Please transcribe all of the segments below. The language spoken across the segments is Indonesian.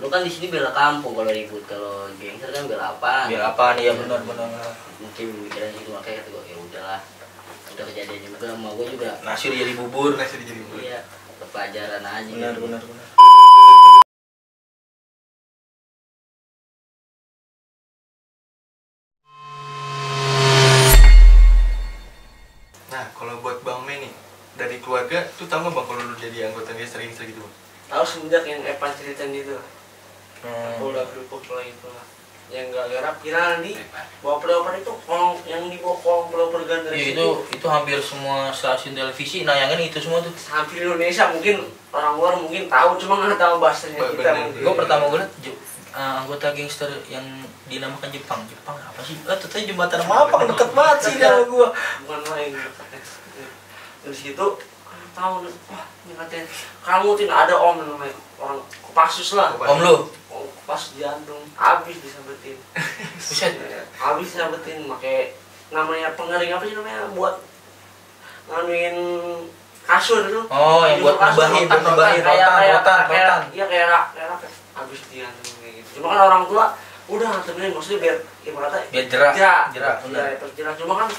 Lu kan di sini bela kampung kalau ribut, kalau gangster kan bela apa? Bela apa nih ya, benar-benar. Mungkin pemikiran itu, makanya kata gue ya udahlah. Udah kejadian juga sama gue juga. Nasi jadi bubur. Iya, pelajaran aja. Benar. Nah, kalau buat Bang Mei nih, dari keluarga tuh tahu nggak Bang kalau lu jadi anggota gangster gitu Bang? Tahu semenjak yang Evan ceritain gitu. Aku udah berupuk lah itu lah. Yang gara-gara viral di bawah pelopor itu, kolong yang di bawah kolong pelopor ganda Iya, itu hampir semua stasiun televisi nayangin itu semua tuh. hampir Indonesia mungkin orang luar mungkin tahu, cuma nggak tahu bahasanya kita. Gue pertama gue liat anggota gangster yang dinamakan Jepang apa sih? Ternyata jembatan Mampang deket banget sih sama gue. Bukan main. Dari situ tahu, wah ini katanya kamu tidak ada om namanya orang Kopassus lah. Om lu? Pas jantung habis disabetin. Buset. Habis disabetin pakai namanya pengering apa sih namanya buat nganuin kasur itu. Oh, yang buat ngebahin rotan. Iya kayak habis diantung kayak gitu. Cuma kan orang tua udah nganterin maksudnya biar ibaratnya biar jerak. Iya, jerak. Cuma kan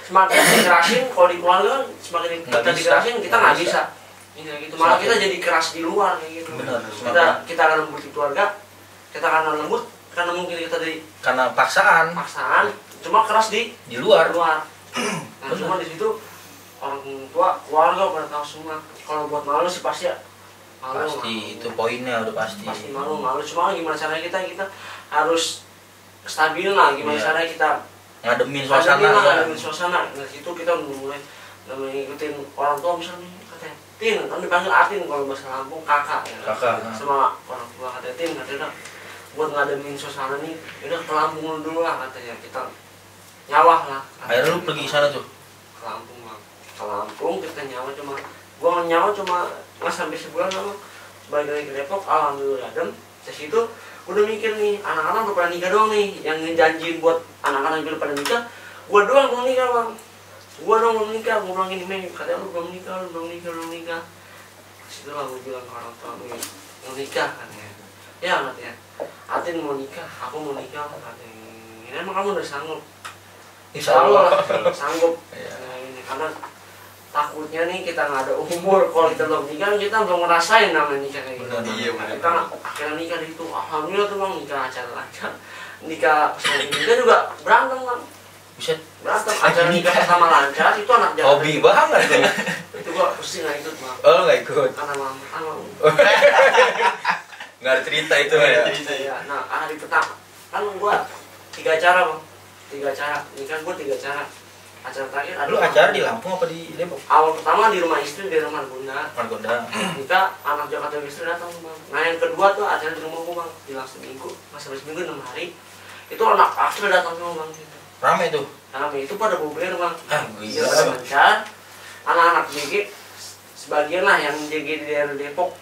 semakin dikerasin kalau di keluarga kan semakin kita dikerasin kita nggak bisa. Iya gitu. Malah kita jadi keras di luar kayak gitu. Benar. Kita akan lembut di keluarga. Kita karena lembut karena mungkin kita karena paksaan cuma keras di luar. Nah, cuma di situ orang tua keluarga pada tahu semua. Kalau buat malu sih pasti ya malu. Pasti itu poinnya udah pasti. Pasti malu. Cuma gimana caranya kita harus stabil lah. Gimana caranya kita ngademin suasana. Dari situ kita mulai ngikutin orang tua misalnya katanya Tin, kan dipanggil Atin kalau bahasa Lampung kakak ya. Kakak. Sama orang tua katanya Tin, katanya buat ngademin suasana nih, udah ke Lampung dulu lah katanya, kita nyawah lah. Akhirnya lu pergi ke sana tuh? Ke Lampung bang. Ke Lampung kita nyawa gua nyawa cuma nggak sampai sebulan lah bang. Balik lagi ke Depok, alhamdulillah adem. Dari situ udah mikir nih, anak-anak udah pada nikah doang nih, yang ngejanjiin buat anak-anak yang pada nikah, gua doang belum nikah bang. Gua dong belum nikah, gua bilang gini Mei, katanya lu belum nikah. Situ lah gua bilang ke orang tua, mau nikah katanya. Ya katanya, Atin mau nikah, aku mau nikah katanya. Emang kamu udah sanggup? Insya Allah lah, sanggup. Karena takutnya nih kita nggak ada umur, kalau kita belum nikah kita belum ngerasain namanya nikah kayak gitu. Kita akhirnya nikah di itu, alhamdulillah tuh bang, nikah acara lancar. Nikah pas nikah juga berantem bang. Buset. Berantem acara nikah pertama lancar itu anak jalan. Hobi banget tuh. Itu gua pasti nggak ikut bang. Oh nggak ikut. Karena mama. Nggak ada cerita itu ya. Iya. Nah hari pertama kan gua 3 acara bang. 3 acara. Nikah gua 3 acara. Acara terakhir ada. Lu acara di Lampung apa di Depok? Awal pertama di rumah istri di rumah Margonda. Nikah anak Jakarta istri datang bang. Nah yang kedua tuh acara di rumah gua bang. Hilang seminggu, sampai seminggu 6 hari. Itu anak asli datang semua bang. Rame tuh. Rame itu pada bober bang. Gila. Lancar. Anak-anak JG sebagian lah yang JG di daerah Depok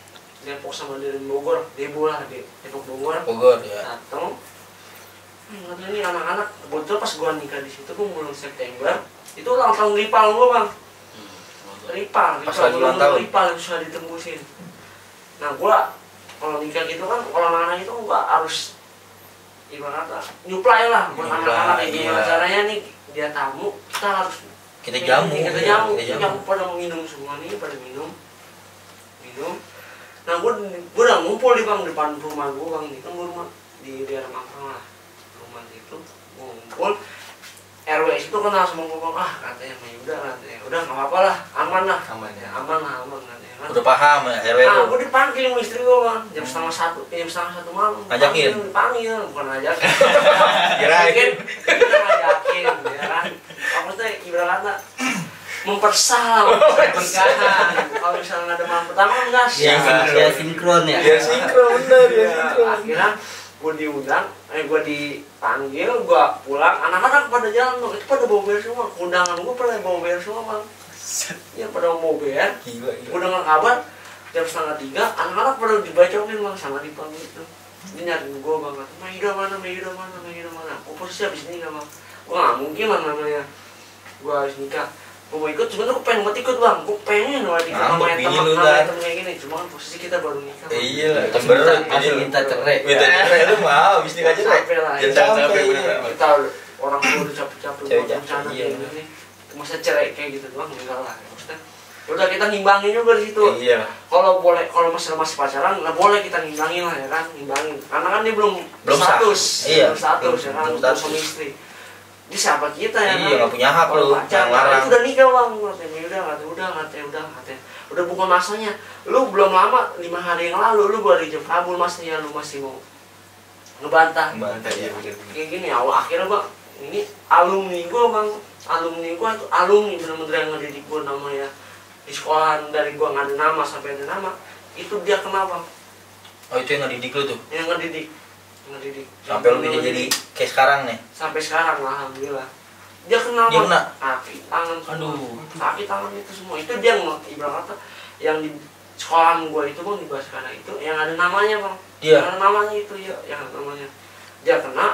sama dari Bogor, Debo lah di Depok Bogor ya. datang. Katanya ini anak-anak kebetulan pas gua nikah di situ gua bulan September itu ulang tahun Ripal gua bang. Ripal yang susah ditembusin. Nah gua kalau nikah gitu kan kalau anak-anak itu gua harus ibaratnya nyuplai lah buat anak-anak ini. Caranya nih dia tamu kita harus kita jamu pada minum semua nih, pada minum. Nah gue udah ngumpul di bang depan rumah gue bang, ini kan rumah di daerah Mampang lah, rumah itu gue ngumpul. RW itu kenal sama gue bang, katanya katanya udah nggak apa-apa lah, aman lah katanya. Udah paham ya RW itu. Gue dipanggil sama istri gue bang, jam setengah satu malam. Ngajakin? Dipanggil, bukan ngajakin. Kirain kita ngajakin, ya kan. Apa tuh ibaratnya mempersal pernikahan. Kalau misalnya ada malam pertama enggak sih. Ya sinkron ya. Ya sinkron bener ya. Akhirnya gue diundang, gue dipanggil, gue pulang. Anak-anak pada jalan tuh, itu pada bawa beer semua. Undangan gue pada bawa beer semua bang. Ya pada mau beer. Gue dengar kabar jam 2:30 anak-anak pada dibacokin bang sama Ripal itu. Dia nyariin gue bang, Maida mana. Gue posisi habis nikah bang. Gue nggak mungkin lah namanya. Gue harus nikah. gue mau ikut, sebenarnya gue pengen buat ikut bang, gue pengen buat ikut Ngambek namanya bini temen lu, namanya Dan. temen kayak gini, cuma kan posisi kita baru nikah. Iya, Terus bener. masih minta cerai. Minta cerai lu mau, habis nikah cerai. Capek lah, Jangan Jangan sampai. sampai, bener-bener. Kita orang tua udah capek-capek Cewek buat rencana iya. kayak gini, masa cerai kayak gitu doang enggak lah. Maksudnya udah kita nimbangin juga di situ. Iya. Kalau boleh, kalau masih pacaran nggak boleh kita nimbangin lah ya kan, nimbangin karena kan dia belum Sah. status, Iya. belum status ya kan, Belum belum status. suami istri. Di siapa kita ya Iya, nggak punya hak kalau lu, pacaran yang larang. itu udah nikah bang, katanya udah bukan masanya. Lu belum lama 5 hari yang lalu lu baru dijemput kabul masnya, lu masih mau ngebantah. Mantap ya bener. Kayak gini ya, akhirnya bang, ini alumni gua bang, alumni gua tuh alumni bener-bener yang ngedidik gua namanya di sekolahan, dari gua nggak ada nama sampai ada nama, itu dia kenapa? Oh itu yang ngedidik lu tuh? Yang ngedidik. Sampai lu bisa jadi kayak sekarang nih? Sampai sekarang alhamdulillah. Dia kenapa? Dia kena? Kaki, tangan semua. Aduh. Kaki, tangan itu semua. Itu dia ibarat kata yang di sekolahan gua itu bang, di Baskara itu yang ada namanya bang. Iya. Yang ada namanya itu ya, yang ada namanya. Dia kena.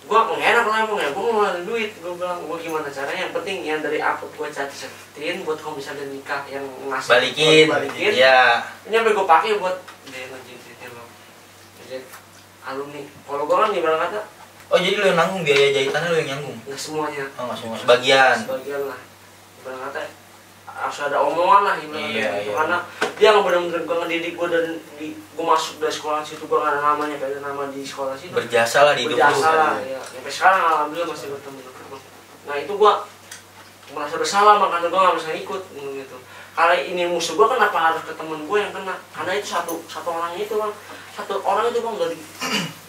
Gua mengenak lah emang ya, gua ngeluarin duit. Gua bilang, gua gimana caranya? Yang penting yang dari akun gua catetin buat kalau misalnya nikah yang ngasih Balikin. balikin. Iya. Ini sampai gua pakai buat dia ngejadinya bang. Jadi alumni. Kalau gua kan ibarat kata Oh jadi lu yang nanggung biaya jahitannya, lu yang nyanggung? nggak semuanya. Oh nggak semua, sebagian. Sebagian lah. Ibarat kata harus ada omongan lah ibarat kata Iya, gitu. iya. Karena dia nggak benar-benar gua ngedidik gua dan gua masuk dari sekolah situ, gua nggak ada namanya, kayak ada nama di sekolah situ. Berjasa lah di hidup lu. Berjasa lah ya. Sampai sekarang alhamdulillah masih bertemu dengan. Nah itu gua merasa bersalah makanya gua nggak bisa ikut gitu. Karena ini musuh gua, kenapa harus ke temen gua yang kena? Karena itu satu orangnya itu bang, satu orang itu bang dari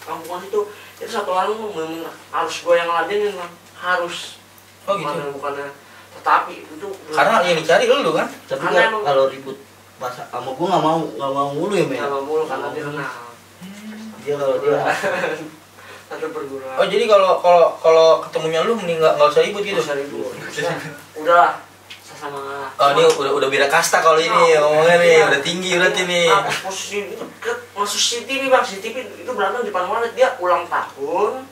kampungan itu satu orang bener-bener harus gue yang ngeladenin bang, harus. Oh gitu. Bukannya tetapi itu Karena yang dicari lu kan? Tapi Karena emang- kalau ribut masa sama gue nggak mau mulu ya men. sama mulu karena dia kenal Dia kalau dia satu perguruan. Oh jadi kalau ketemunya lu mending nggak usah ribut gitu? Bisa ribut. Udah sama. Oh ini udah beda kasta kalau ini ngomongnya nih, udah tinggi berarti nih. Posisi itu masuk CCTV bang, CCTV itu berantem di depan warnet. Dia ulang tahun,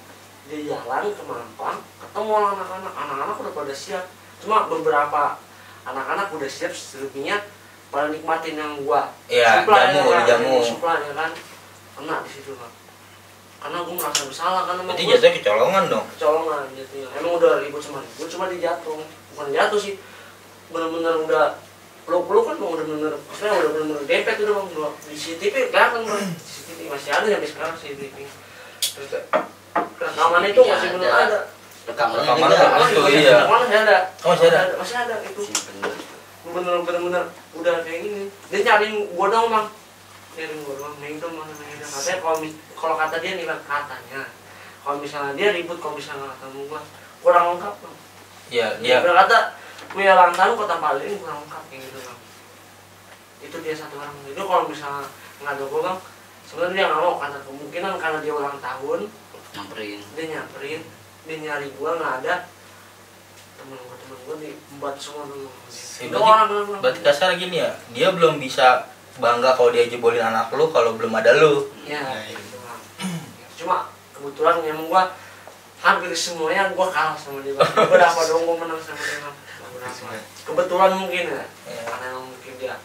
dia jalan ke Mampang, ketemu anak-anak udah pada siap. Cuma beberapa anak-anak udah siap, selebihnya pada nikmatin yang gua Iya, supply, jamu, ya kan, jamu. supply, ya kan, kena di situ bang. Karena gua merasa bersalah kan, emang Berarti gua jatuhnya kecolongan dong. kecolongan jatuhnya. Emang udah ribut sama gua, cuma dijatuh, bukan jatuh sih, bener-bener udah peluk-peluk kan bang, udah bener-bener, maksudnya udah bener-bener dempet udah bang, di CCTV kelihatan bang, CCTV masih ada sampai sekarang CCTV. Terus rekaman itu masih belum ada. rekamannya Rekaman juga. apa? Itu, iya. Rekaman masih ada. Oh, masih ada? Masih ada itu. Sih, bener. Bener-bener udah kayak gini. Dia nyariin gua dong bang, nyariin gua doang. Nah itu mana katanya kalau kata dia nih bang, katanya kalau misalnya dia ribut, kalau misalnya ketemu gua kurang lengkap bang. Iya, Dia dia. berkata punya ulang tahun kota Palin kurang lengkap kayak gitu bang. Itu dia satu orang. Itu kalau misalnya nggak ada gua bang, sebenarnya dia nggak mau karena kemungkinan karena dia ulang tahun, Nyamperin. dia nyamperin, dia nyari gua nggak ada, temen gua diembat semua dulu. Ya, Itu orang kan bang. berarti kasar gini ya, dia belum bisa bangga kalau dia jebolin anak lu kalau belum ada lu. Ya, Nah, iya. gitu bang. Cuma kebetulan emang gua hampir semuanya gua kalah sama dia bang. Beberapa dong gua menang sama dia bang. Beberapa. Kebetulan mungkin ya, Ya. karena emang mungkin dia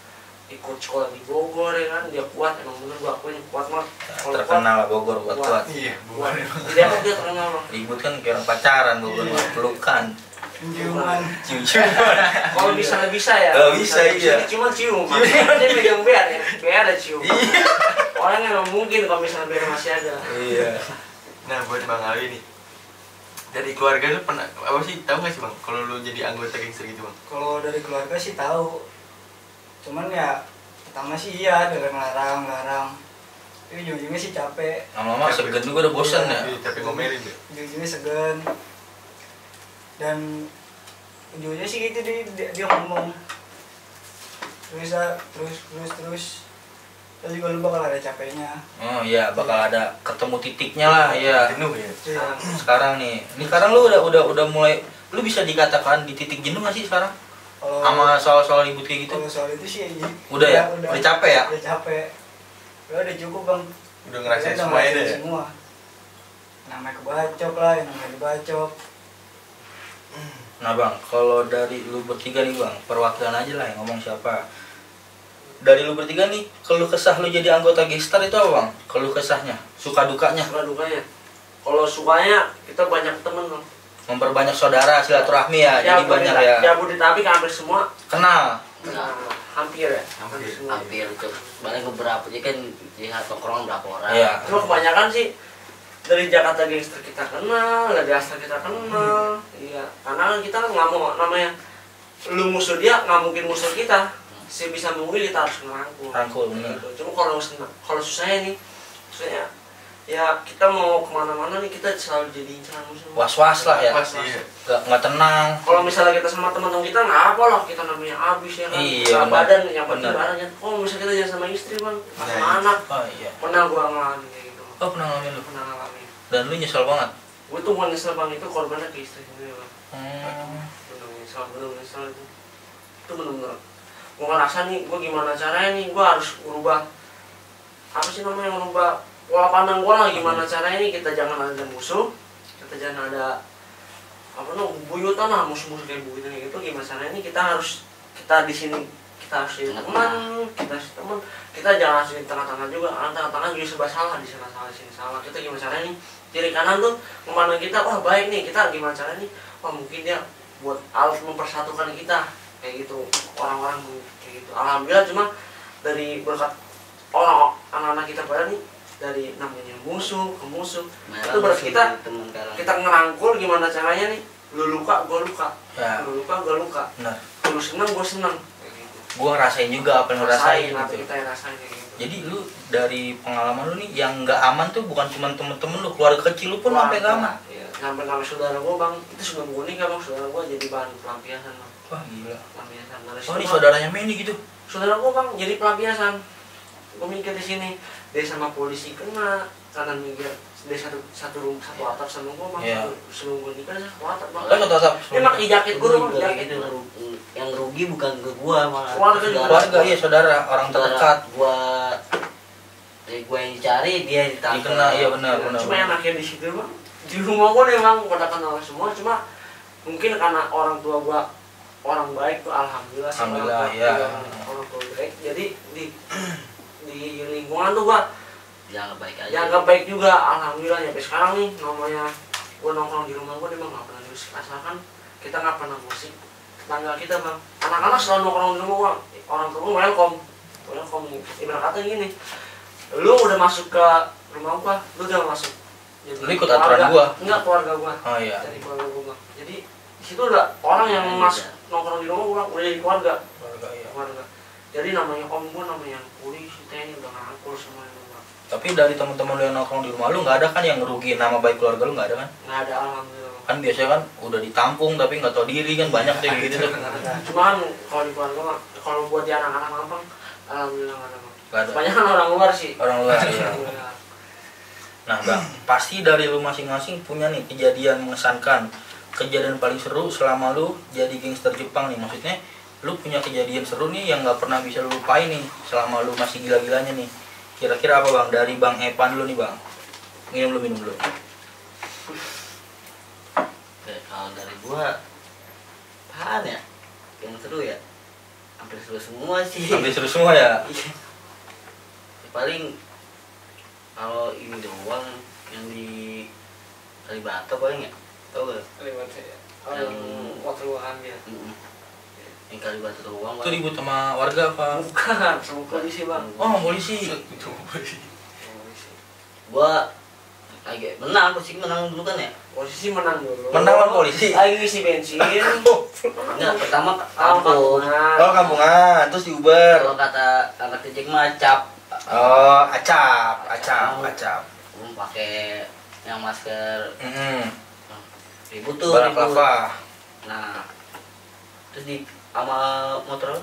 ikut sekolah di Bogor ya kan, dia kuat, emang bener gua akuin kuat mah. Kalau Terkenal lah Bogor kuat-kuat. Iya, kuat, bukan. di Depok dia terkenal bang. Ribut kan kayak orang pacaran Bogor, Iya. pelukan. Ciuman. Cium-ciuman. Kalau misalnya bisa ya. Oh, bisa, iya. Cuma cium. Dia megang bear ya, bear ada cium. Iya. Orang emang mungkin kalau misalnya bear masih ada. Iya. Nah buat Bang Ali nih, dari keluarga lu pernah apa sih, tahu nggak sih bang kalau lu jadi anggota gangster gitu bang? Kalau dari keluarga sih tahu, cuman ya pertama sih iya dengan larang, tapi ujung-ujungnya sih capek, Lama-lama segen juga udah bosan ya. Iya, tapi ngomelin deh. ujung-ujungnya segan, dan ujungnya sih gitu dia ngomong terus juga lu bakal ada capeknya. Oh iya, bakal ada ketemu titiknya lah, iya. Jenuh ya. Sekarang nih, ini sekarang lu udah mulai, lu bisa dikatakan di titik jenuh nggak sih sekarang? Kalau Sama soal-soal ribut kayak gitu? kalau soal itu sih Udah ya? Udah capek ya? Udah capek, udah cukup bang. Udah ngerasain Udah semuanya deh ngerasain ya. semua. Namanya kebacok lah, yang namanya dibacok. Nah bang, kalau dari lu bertiga nih bang, perwakilan aja lah yang ngomong siapa. Dari lu bertiga nih, keluh kesah lu jadi anggota Gangstar itu apa bang? Keluh kesahnya, suka dukanya. Suka dukanya. Kalau sukanya kita banyak temen bang. Memperbanyak saudara, silaturahmi ya, jadi banyak ya. Jabodetabek hampir semua. Kenal. Nah, hampir ya. Hampir Hampir. semua. Hampir tuh. Paling beberapa, jadi kan di tongkrongan berapa orang. Iya. Cuma kebanyakan sih dari Jakarta Gangster kita kenal, dari Astra kita kenal. Iya, karena kita nggak mau namanya lu musuh dia nggak mungkin musuh kita. Sebisa mungkin kita harus ngerangkul. Rangkul, bener. Gitu. Cuma kalau susahnya nih, susahnya ya kita mau kemana-mana nih kita selalu jadi incaran musuh. Was-was lah ya. Pasti ya. Nggak tenang. Kalau misalnya kita sama teman-teman kita nggak apa lah, kita namanya abis ya kan. Iya, Sama benar. badan yang penting Benar. badannya. Oh misalnya kita jangan sama istri bang, sama Nah, anak. Oh iya. Pernah gua ngalamin kayak gitu. Oh pernah ngalamin lu? Pernah ngalamin. Dan lu nyesel banget? Gue tuh mau nyesel bang, itu korbannya ke istri sendiri bang. Hmm. Bener nyesel itu. Itu bener-bener. Gue ngerasa nih, gue gimana caranya nih, gue harus merubah apa sih namanya, merubah pola pandang gue lah. Gimana caranya nih kita jangan ada musuh, kita jangan ada apa namanya buyutan lah, musuh-musuh kayak buyutan gitu. Gimana caranya nih kita harus, kita di sini kita harus jadi teman, kita harus teman, kita jangan harus di tengah-tengah juga. Karena tengah-tengah juga serba salah, di sana salah, di sini salah. Kita gimana caranya nih kiri kanan tuh memandang kita, wah baik nih, kita gimana caranya nih, wah mungkin dia buat alat mempersatukan kita kayak gitu, orang-orang kayak gitu. Alhamdulillah cuma dari berkat orang anak-anak kita pada nih, dari namanya musuh ke musuh, itu berarti kita ngerangkul gimana caranya nih, lu luka gua luka, Ya. lu luka gua luka, Benar. lu seneng gua seneng kayak gitu. Gua ngerasain juga apa yang lu rasain apa gitu. kita yang rasain kayak gitu. Jadi lu dari pengalaman lu nih yang nggak aman tuh bukan cuma temen-temen lu, keluarga kecil lu pun sampai nggak aman. Iya, sampai saudara gua bang, itu sebelum gua nikah bang, saudara gua jadi bahan pelampiasan bang. Wah gila. Pelampiasan dari Oh situ, ini Bang. saudaranya Mandy gitu. Saudara gua bang jadi pelampiasan. Gua mikir di sini dia sama polisi kena, karena mikir dia satu atap sama gua bang. Iya. Sebelum gua nikah satu atap bang. Lo satu atap. Dia pakai jaket gua bang, Kayak jaket gitu, gua. yang rugi bukan ke gua malah. Keluarga juga. Keluarga iya saudara, orang terdekat. Gua yang dicari, dia yang ditangkap. Dikena, iya benar benar. Cuma yang akhir di situ bang, di rumah gua nih bang pada kenal semua, cuma mungkin karena orang tua gua orang baik tuh, alhamdulillah sih, Alhamdulillah, orang tua, ya. orang tua baik, jadi di lingkungan tuh gua Jangan baik aja. dianggap baik juga, alhamdulillah. Sampai sekarang nih namanya gua nongkrong di rumah gua, dia mah nggak pernah musik, asalkan kita nggak pernah musik. Tetangga kita bang, anak-anak selalu nongkrong di rumah gua, orang tua gua welcome, ibarat kata gini, lu udah masuk ke rumah gua, lu udah masuk. Jadi Lu ikut aturan gua? Enggak, keluarga gua. Oh iya. Dari keluarga gua bang. Jadi di situ udah orang yang Iya. masuk nongkrong di rumah gua udah jadi keluarga. Keluarga iya. Keluarga. Jadi namanya om gua, namanya polisi, TNI udah ngerangkul semua itu bang. Tapi dari teman-teman lu yang nongkrong di rumah lu nggak ada kan yang ngerugiin nama baik keluarga lu, nggak ada kan? Nggak ada, alhamdulillah bang. Kan biasanya kan udah ditampung tapi nggak tahu diri kan, banyak tuh yang gitu tuh. Cuman kalau di keluarga mah, kalau buat di anak-anak mampang, alhamdulillah nggak ada bang. Nggak ada. Kebanyakan orang luar sih. Orang luar ya. Alhamdulillah. Nah bang, pasti dari lu masing-masing punya nih kejadian mengesankan, kejadian paling seru selama lu jadi gangster Jepang nih. Maksudnya lu punya kejadian seru nih yang nggak pernah bisa lu lupain nih selama lu masih gila-gilanya nih. Kira-kira apa bang? Dari Bang Epan dulu nih bang. Minum dulu. Oke, kalau dari gua apaan ya yang seru ya, hampir seru semua sih. Hampir seru semua ya. Iya. Ya, paling kalau ini doang yang di Kalibata paling ya, tau gak? Lewat saya. Yang waktu lu ambil. Yang Kalibata doang. Itu ribut sama warga apa? Bukan, sama polisi bang. Oh polisi. Polisi. Gua agak menang, posisi menang dulu kan ya. Posisi menang dulu. Menang lawan polisi. Lagi ngisi bensin. Enggak, pertama kampung. Oh kampungan, terus di Uber. Kalau kata anak kecil mah cap. Oh acap. Pakai yang masker ribut tuh. Balap ribut. lava. Nah, terus di sama motor kan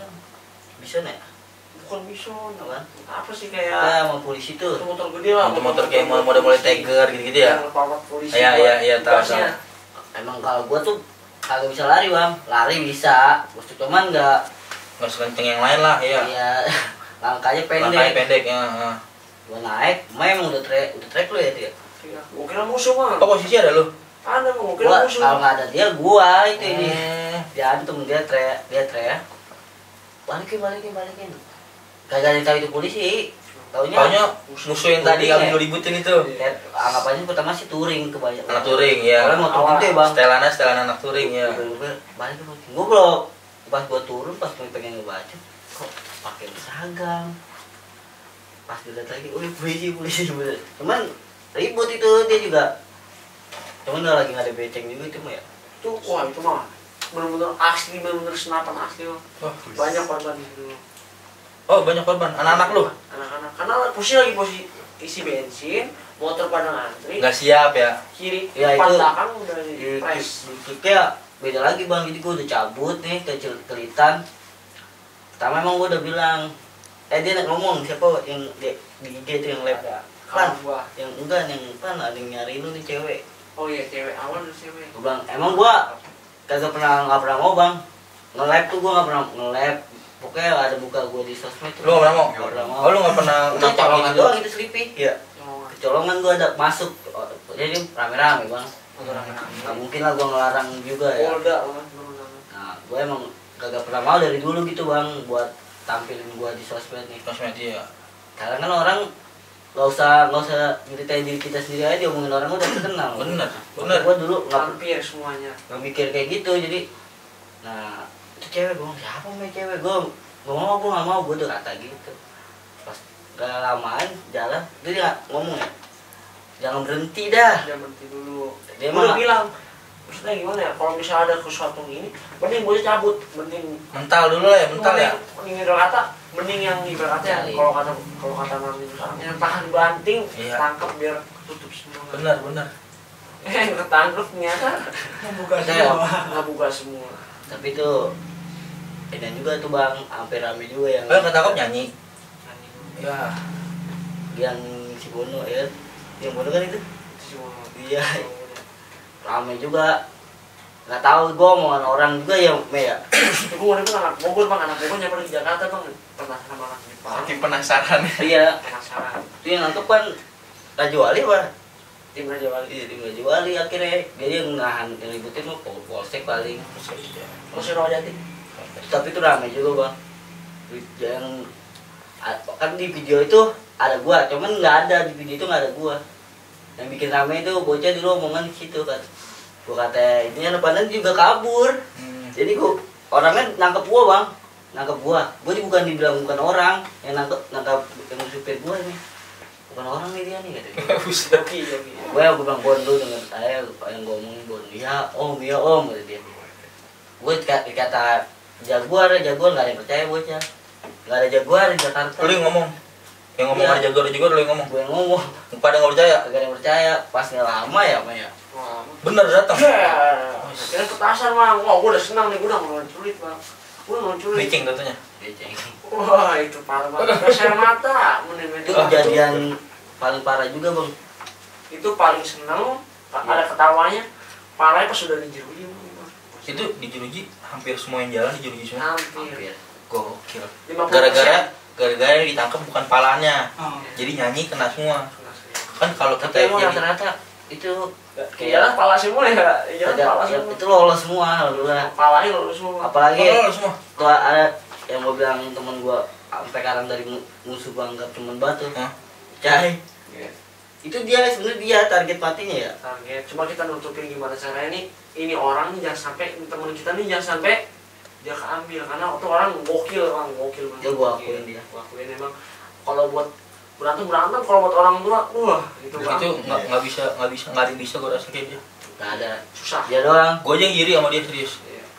bisa nih, Bukan bisa. kan? Apa sih Kita kayak sama polisi tuh. motor gede lah. Motor kayak model Tiger gitu ya. Yang papat polisi. Iya, tahu. Gasnya. Emang kalau gua tuh kagak bisa lari bang, lari bisa, cuman nggak, Nggak sekenceng yang lain lah ya. ya langkahnya Langkahnya pendek. pendek ya. Gua naik, memang udah trek lo ya dia. Iya. Gua kira musuh bang. Oh posisi ada lu? Ada mungkin Gua musuh. kalau nggak ada dia gua itu ini. Hmm. Diantum dia teriak. Balikin. Kagak ditahu itu polisi. Taunya musuh yang tadi Touring, abis ya? lu ributin itu. Ya, anggap aja pertama sih touring kebanyakan. Anak touring ya. Soalnya motor gede bang. Setelan anak touring ya. Balik. Gua belum. Pas gua turun, pas gua pengen ngebaca, kok pakai seragam. Pas dilihat lagi, polisi. Cuman ribut itu dia juga. Cuman udah lagi nggak ada beceng juga itu mah ya. Itu wah itu mah bener-bener asli, bener-bener senapan asli mah. Wah, Banyak korban gitu. oh banyak korban. Anak-anak lu Anak-anak karena posisi isi bensin, motor pada ngantri, nggak siap ya. kiri Ya, depan itu- belakang udah di press. Kayak beda lagi bang, jadi gua udah cabut nih ke Kelitan. Pertama emang gua udah bilang, dia ngomong siapa yang di IG itu yang lab Ada Pan, kawan gua. yang enggak yang pan ada yang nyari lu nih cewek. Oh iya cewek awal dulu cewek. Gua bilang emang gua nggak pernah mau bang, nge-lab tuh gua nggak pernah nge-lab. Pokoknya ada buka gua di sosmed tuh. Lu nggak pernah mau? Nggak pernah mau. Oh lu nggak pernah Itu nampak colongan gitu? doang itu Sleepy. Iya. Oh, Kecolongan gua ada masuk, jadi rame-rame bang. rame-rame. Nggak mungkin lah gua ngelarang juga ya. Polda lah, bener-bener. Nah, gue emang kagak pernah mau dari dulu gitu bang buat tampilin gue di sosmed nih. Sosmed ya. Karena kan orang nggak usah nyeritain diri kita sendiri aja, diomongin orang udah terkenal. Bener. Gue dulu Hampir semuanya. nggak mikir kayak gitu, jadi nah itu cewek gue siapa nih cewek gue nggak mau gue udah kata gitu. Pas gak lamaan jalan dia ngomong ya, jangan berhenti dah. Dia berhenti dulu. Dia Gua udah mah bilang, maksudnya gimana ya? Kalau misalnya ada sesuatu ini, mending gue cabut, mending Mental dulu lah ya, mental ya. Mending kata, mending yang ibaratnya Cari. kalau kata nanti yang tahan banting, Iya. tangkap biar tutup semua. Bener. Ketangkep ternyata buka Saya- semua. nggak buka semua. tapi itu dan juga tuh bang hampir rame juga yang Oh yang ketangkep nyanyi. Ya. yang si Bono ya, yang Bono kan itu Semua. iya rame juga, nggak tahu gue omongan orang juga ya me ya. Gue mau anak Bogor bang, anak Bogor nyampe di Jakarta bang, pernah sama anak Jepang. Saking penasaran. Iya Penasaran. itu yang nangkep kan Raja Wali pak. Tim Raja Wali. Iya tim Raja Wali akhirnya dia yang nahan yang ributin mah polsek paling. Masih Rawajati. Tapi itu rame juga bang, yang kan di video itu ada gua, cuman nggak ada di video itu nggak ada gua. Yang bikin rame itu bocah dulu omongan di situ kan, gua kata ini depanan juga kabur. Jadi gua orangnya nangkep gua bang, nangkep gua bukan dibilang bukan orang yang nangkep yang supir gua nih, bukan orang nih dia nih katanya. Buset. Gua bilang Bon lu dengan saya yang gua omongin Bon, iya om kata dia. Gua kata jaguar nggak ada yang percaya bocah, nggak ada jaguar di Jakarta. Lu yang ngomong. Yang ngomong Iya. ada jago juga lu yang ngomong. Gue yang ngomong, Pada nggak percaya. kagak ada yang percaya. Pas nggak lama ya Maya. Wah, Bener datang. kira petasan bang, wah gue udah senang nih, gue udah ngelucurit bang. Gue ngelucurit. Bicing tentunya. Beceng. Wah itu parah banget, gas air mata. Itu kejadian paling parah juga bang. Itu paling seneng, ada ketawanya. Parahnya pas sudah dijeruji bang. Itu di Jeruji hampir semua yang jalan di Jeruji semua. Hampir. Gokil. 50%. Gara-gara yang ditangkap bukan palanya. Oh. Jadi nyanyi kena semua. Kan kalau kita Tapi emang jadi rata-rata itu Iya pala semua ya, iya pala ya, semua. itu lolos semua alhamdulillah. Palanya lo semua. Apalagi oh, semua. tuh ada yang gue bilang temen gue sampai sekarang dari musuh gue anggap cuman batu. Hah? Cai. Iya. Itu dia sebenarnya dia target matinya ya. Target. Cuma kita nutupin gimana caranya ini orang nih jangan sampai temen kita nih jangan sampai dia keambil karena itu orang gokil banget. Ya, gua akuin dia. Gua akuin emang kalau buat berantem kalau buat orang tua wah itu bang Itu nggak ada yang bisa gue rasa kayak dia. Nggak ada. susah. Dia doang. Gue aja yang iri sama dia serius.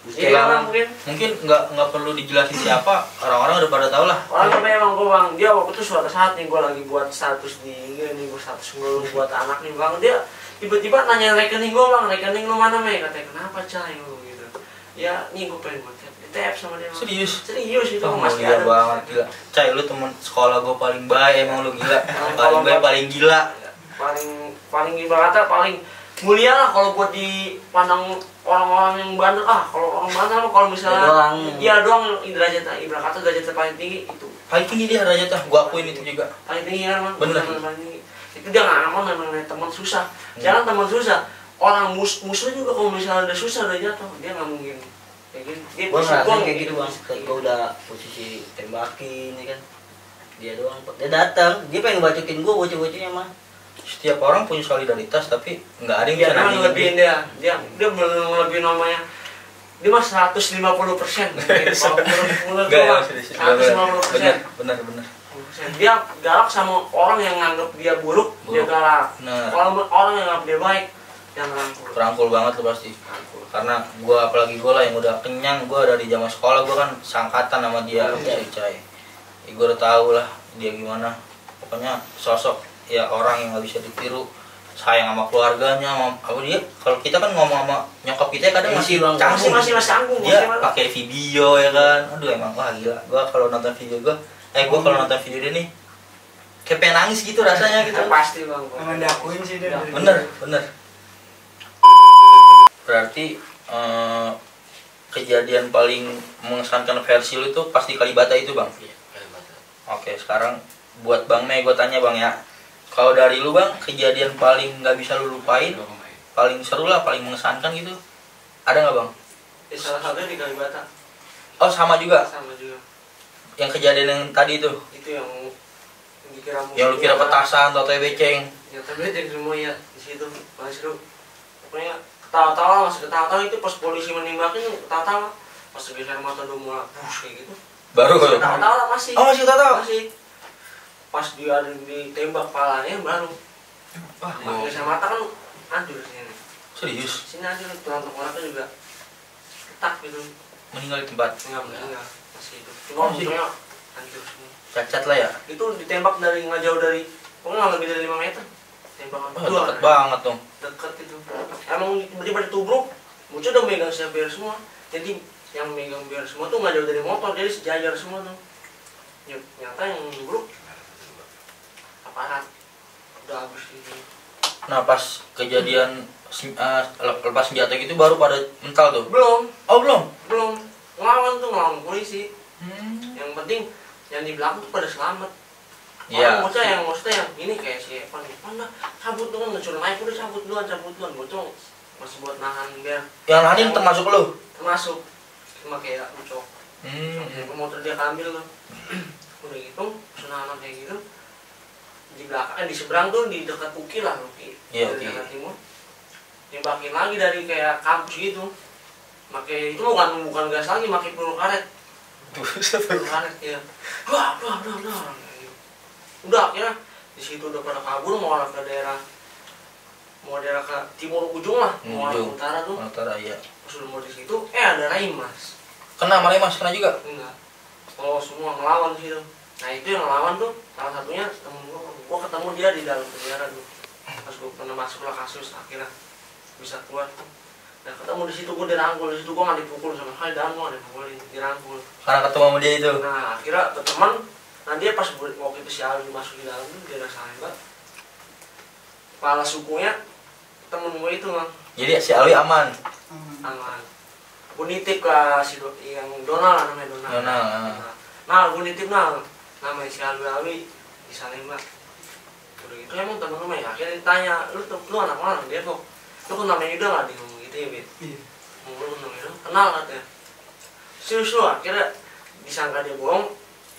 Iya bang Mungkin nggak perlu dijelasin siapa, orang-orang udah pada tahu lah. orang tapi emang gue bang dia waktu itu suatu saat nih gue lagi buat status di ini gue status gue buat anak nih bang dia tiba-tiba nanya rekening gue bang, rekening lu mana me katanya kenapa cai lu gitu ya nih gue pengen buat tap sama dia bang. Serius. Serius itu Oh, masih gila ada banget, gila. Cai, lu temen sekolah gue paling baik, emang lu gila. Kalau Paling baik, paling gila. paling ibaratnya paling mulia lah kalau buat dipandang orang-orang yang bandel kalau orang bandel mah kalau misalnya dia doang derajat ibarat kata derajat paling tinggi itu Paling tinggi dia derajatnya, gue akuin itu juga. paling tinggi kan bang Bener. paling tinggi itu dia nggak aman memang teman susah jangan teman susah orang musuh juga kalau misalnya udah susah udah jatuh dia nggak mungkin kayak gitu. Gua ngerasain kayak gitu bang, gua udah posisi tembakin ya kan, dia doang, dia datang, dia pengen bacokin gua bocah-bocahnya mah. Setiap orang punya solidaritas tapi nggak ada yang Dia bisa memang nandingin ngelebihin dia ngelebihin namanya dia mah 150%. Kalau menurut Nggak ya, gua serius. 150%. Benar. Dia galak sama orang yang nganggap dia buruk, dia galak. Nah, Kalau orang yang nganggap dia baik, dia ngerangkul. perangkul banget lu pasti. Karena gua apalagi gua lah yang udah kenyang, gua dari zaman sekolah gua kan sangkatan sama dia, si Cai. Ya, gua udah tahu lah dia gimana. Pokoknya sosok ya orang yang nggak bisa ditiru, sayang sama keluarganya, sama apa dia. Kalau kita kan ngomong sama nyokap kita kadang masih canggung. Masih canggung. Dia pakai video ya kan. Aduh emang wah gila. Gua kalau nonton video gua kalau nonton video dia nih kayak pengen nangis gitu rasanya gitu. Pasti bang. Emang diakuin sih dia. Bener. Berarti kejadian paling mengesankan versi lu itu pasti Kalibata itu bang. Iya, Kalibata. Oke, sekarang buat Bang Mei gue tanya bang ya. Kalau dari lu bang, kejadian paling nggak bisa lu lupain, paling seru lah, paling mengesankan gitu, ada nggak bang? Salah satunya di Kalibata. Oh sama juga, Sama juga. yang kejadian yang tadi itu, Itu yang dikira musuh. yang lu kira petasan atau beceng. Ya tapi yang semua ya di situ paling seru. Pokoknya ketawa-tawa masih ketawa-tawa itu pas polisi menimbakin ketawa-tawa. Pas geser mata udah mulai bus kayak gitu. Baru Masih ketawa-tawa masih. Oh masih tahu. Masih. Pas dia ada ditembak palanya baru. Wah, Pas geser mata kan hancur sini. serius, Sini hancur tulang tengkoraknya juga retak gitu. meninggal di tempat, Enggak. Masih itu. Cuma Masih. untungnya hancur semua. cacat lah ya. Itu ditembak dari nggak jauh dari pokoknya nggak lebih dari 5 meter. Tembakan Wah, deket banget dong. Deket itu. Emang tiba-tiba ditubruk, muncul udah megang biar semua. Jadi yang megang biar semua tuh nggak jauh dari motor, jadi sejajar semua tuh. Nyata yang nubruk aparat udah habis gitu. Nah pas kejadian lepas senjata gitu baru pada mental tuh. Belum Oh belum. ngelawan polisi. Yang penting yang di belakang tuh pada selamat. Iya. Maksudnya yang ini kayak si Evan dah cabut duluan, suruh naik udah cabut duluan, bocong masih buat nahan biar Yang nahanin termasuk lu. termasuk cuma kayak bocong. Motor dia ambil tuh. Udah gitu, sunahan kayak gitu. Di belakang, di seberang tuh di dekat Uki lah, Iya, dari Uki. Jakarta Timur. Tembakin lagi dari kayak kampus gitu. Pakai itu bukan gas lagi, pakai peluru karet. Peluru karet ya. Wah. Udah akhirnya di situ udah pada kabur mau arah ke daerah ke timur ujung lah, mau arah ke utara tuh. Utara ya. Pas udah mau di situ, ada Raimas. Kena malah mas, kena juga. Enggak. Oh semua ngelawan di situ. Nah itu yang ngelawan tuh salah satunya temen gua ketemu dia di dalam penjara tuh. Pas gua pernah masuk lah kasus akhirnya bisa keluar tuh. Nah ketemu di situ gua dirangkul, di situ gua nggak dipukul sama sekali, dan gua nggak dipukulin, dirangkul. Karena ketemu sama dia itu. Nah akhirnya teman, nah dia pas waktu itu si Ali masuk di dalam tuh dia rasa hebat. Kepala sukunya temen gua itu mah Jadi si Alwi aman. aman. Gua nitip ke si yang Donald lah namanya Donald. Nah, gua nitip namanya si Alwi di Salemba. Udah gitu emang temen-temen ya akhirnya ditanya, lu anak mana? Dia kok lu kan namanya Yuda nggak? Dia ngomong gitu ya, Bit. Iya. Lu namanya Yuda? Kenal katanya. Serius lu akhirnya disangka dia bohong.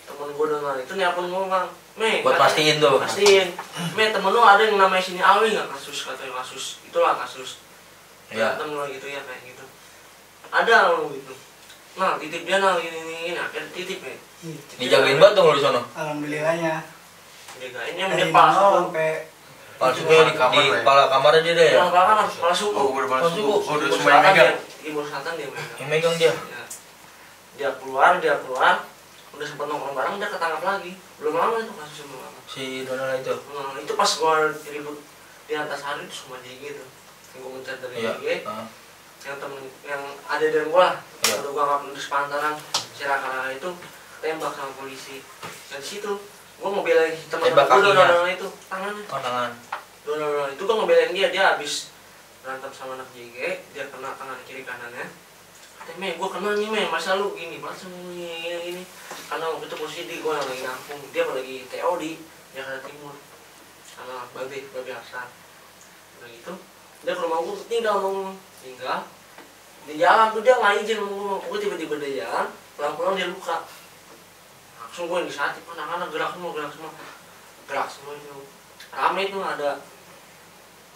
Temen gua Donald itu nelpon gua bang, Mei Buat pastiin tuh. pastiin Mei temen lu ada yang namanya sini Alwi nggak? Katanya kasus itulah kasus Ya. berantem lu gitu ya kayak gitu ada lu gitu. Nah titip dia gini akhirnya titip ya. Dijagain banget dong lu di sono. Alhamdulillahnya. Jagainnya Dari dia pas nol tuh. sampai Palsunya di kepala kamarnya dia deh ya. Yang belakang harus kepala suku. Oh, udah Oh, suku. suku. Udah semuanya megang. Timur selatan dia megang. Yang megang dia. Ya. Dia keluar, udah sempat nongkrong bareng, dia ketangkap lagi. Belum lama itu kasusnya belum lama. Si Donald itu. Nah, itu pas gua ribut di atas hari itu semua DG tuh. Yang gua mencet dari Iya. DG, yang temen yang ada dan gua, Iya. udah gua nggak penuh sepantaran, si Raka itu tembak sama polisi. Dan situ gua ngebelain teman Tembak gua kakinya. Donald itu tangannya. Oh tangan. Donald itu gua ngebelain dia habis berantem sama anak JG, dia kena tangan kiri kanannya. Katanya, gua kena nih masa lu gini banget sama ini. Karena waktu itu posisi gua lagi nampung, dia lagi TO di Jakarta Timur sama Babe Hasan. Udah gitu, dia ke rumah gue tinggal di jalan tuh dia nggak izin sama gue tiba-tiba dia jalan pulang-pulang dia luka langsung gue yang disatip anak-anak gerak semua itu rame itu ada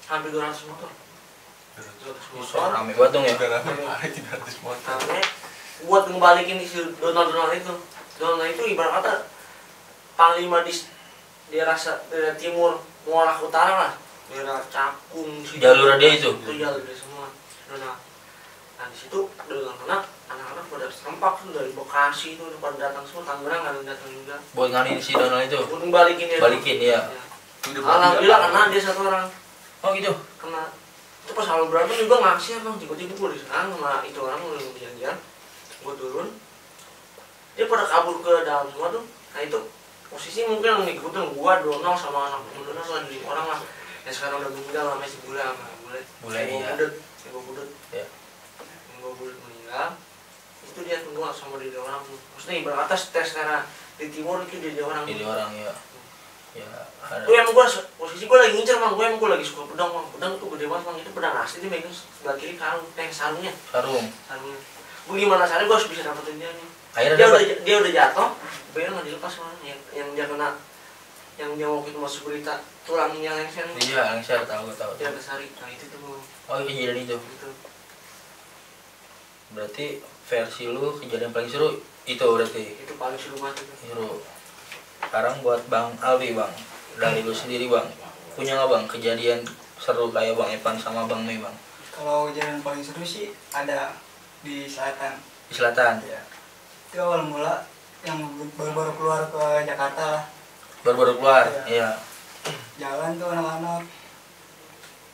hampir 200 motor 200 motor Rame banget dong ya. Udah lama kali 300 motor. rame buat ngembalikin si Donald itu ibarat kata panglima di daerah timur mau arah utara lah daerah Cakung Jalur dia itu? jalur dia semua nah di situ dengan anak-anak pada serempak tuh dari Bekasi itu udah pada datang semua Tangerang ada yang datang juga Buat ngani si Donald itu. buat ngembalikin dia Balikin ya. alhamdulillah kena dia satu orang Oh gitu. kena itu pas awal berantem juga ngasih bang tiba-tiba gue diserang sama itu orang yang janjian gue turun dia pada kabur ke dalam semua tuh nah itu posisi mungkin yang ngikutin gue Donald sama anak Donald lagi 5 orang lah yang sekarang udah meninggal namanya si Bule sama Bule iya. Ibu Budut Ya. Ibu Budut meninggal itu dia tunggu sama diri orang maksudnya ibarat atas tes secara di timur itu diri orang Jadi orang ya. Ya. Ada. gue emang gue posisi gue lagi ngincer bang gue lagi suka pedang tuh gede banget bang itu pedang asli dia megang sebelah kiri sarungnya gue gimana caranya gue harus bisa dapetin dia nih Akhirnya dapat. dia udah jatuh biar nggak dilepas bang yang dia kena yang dia waktu itu masuk berita tulangnya lengser Iya, lengser tahu. dia ada sari nah itu tuh bang Oh kejadian itu. gitu Berarti versi lu kejadian paling seru itu berarti. itu paling seru banget itu Seru. Sekarang buat Bang Alwi bang, dari lu sendiri bang, punya nggak bang kejadian seru kayak Bang Evan sama Bang Mei bang? Kalau kejadian paling seru sih ada di selatan. Di selatan. Ya. Itu awal mula yang baru-baru keluar ke Jakarta lah. Baru-baru keluar. Iya. Iya. Jalan tuh anak-anak.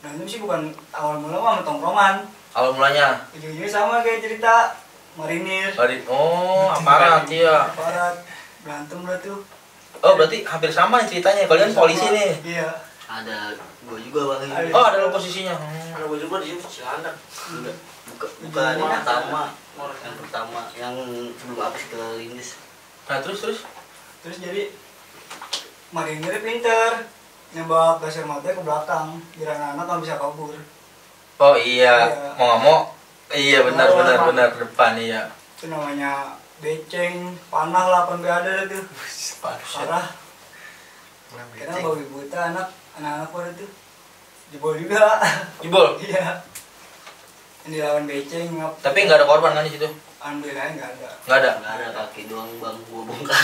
Nah itu sih bukan awal mula mah tongkrongan. Awal mulanya. Ujung-ujungnya sama kayak cerita marinir. Oh, aparat iya. Aparat berantem lah tuh. Oh berarti hampir sama nih ceritanya. Kalian polisi nih. Iya. Ada gue juga bang. Ada. Oh ada lo posisinya. karena gue juga di situ Cilandak Bukan yang pertama. Yang pertama yang sebelum habis ke Lindis. Nah terus. Terus jadi marinirnya pinter nembak gas air mata ke belakang biar anak-anak nggak bisa kabur. Oh iya. Iya. Mau nggak mau. Iya benar depan iya. Itu namanya beceng panah lah apa nggak ada tuh parah karena babi buta anak-anak pada tuh jebol juga Jebol. iya yang dilawan beceng Tapi nggak ada korban kan di situ? alhamdulillah nggak ada. Nggak ada. Nggak ada kaki doang bang gua bongkar.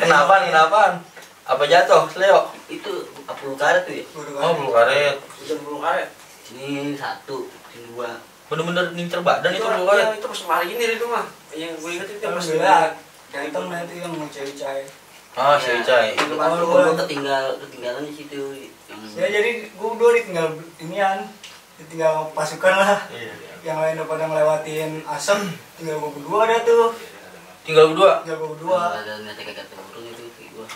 Kenapa? Apa jatuh? Leo? Itu 10 karet tuh ya. Oh bulu karet. udah belum karet Sini 1, sini 2. Bener-bener ngincer badan itu bulu karet. itu pas marinir itu mah yang gue inget itu pas alhamdulillah datang nanti yang mau cewek-cewek Ah si Ucai. Itu Oh, gua ketinggalan di situ yang ya jadi gue berdua ditinggal inian ditinggal pasukan lah Iya. yang lain udah pada ngelewatin asap tinggal gue berdua ada tuh Tinggal berdua. tinggal gue berdua. ada niatnya kagak turun itu kayak gua.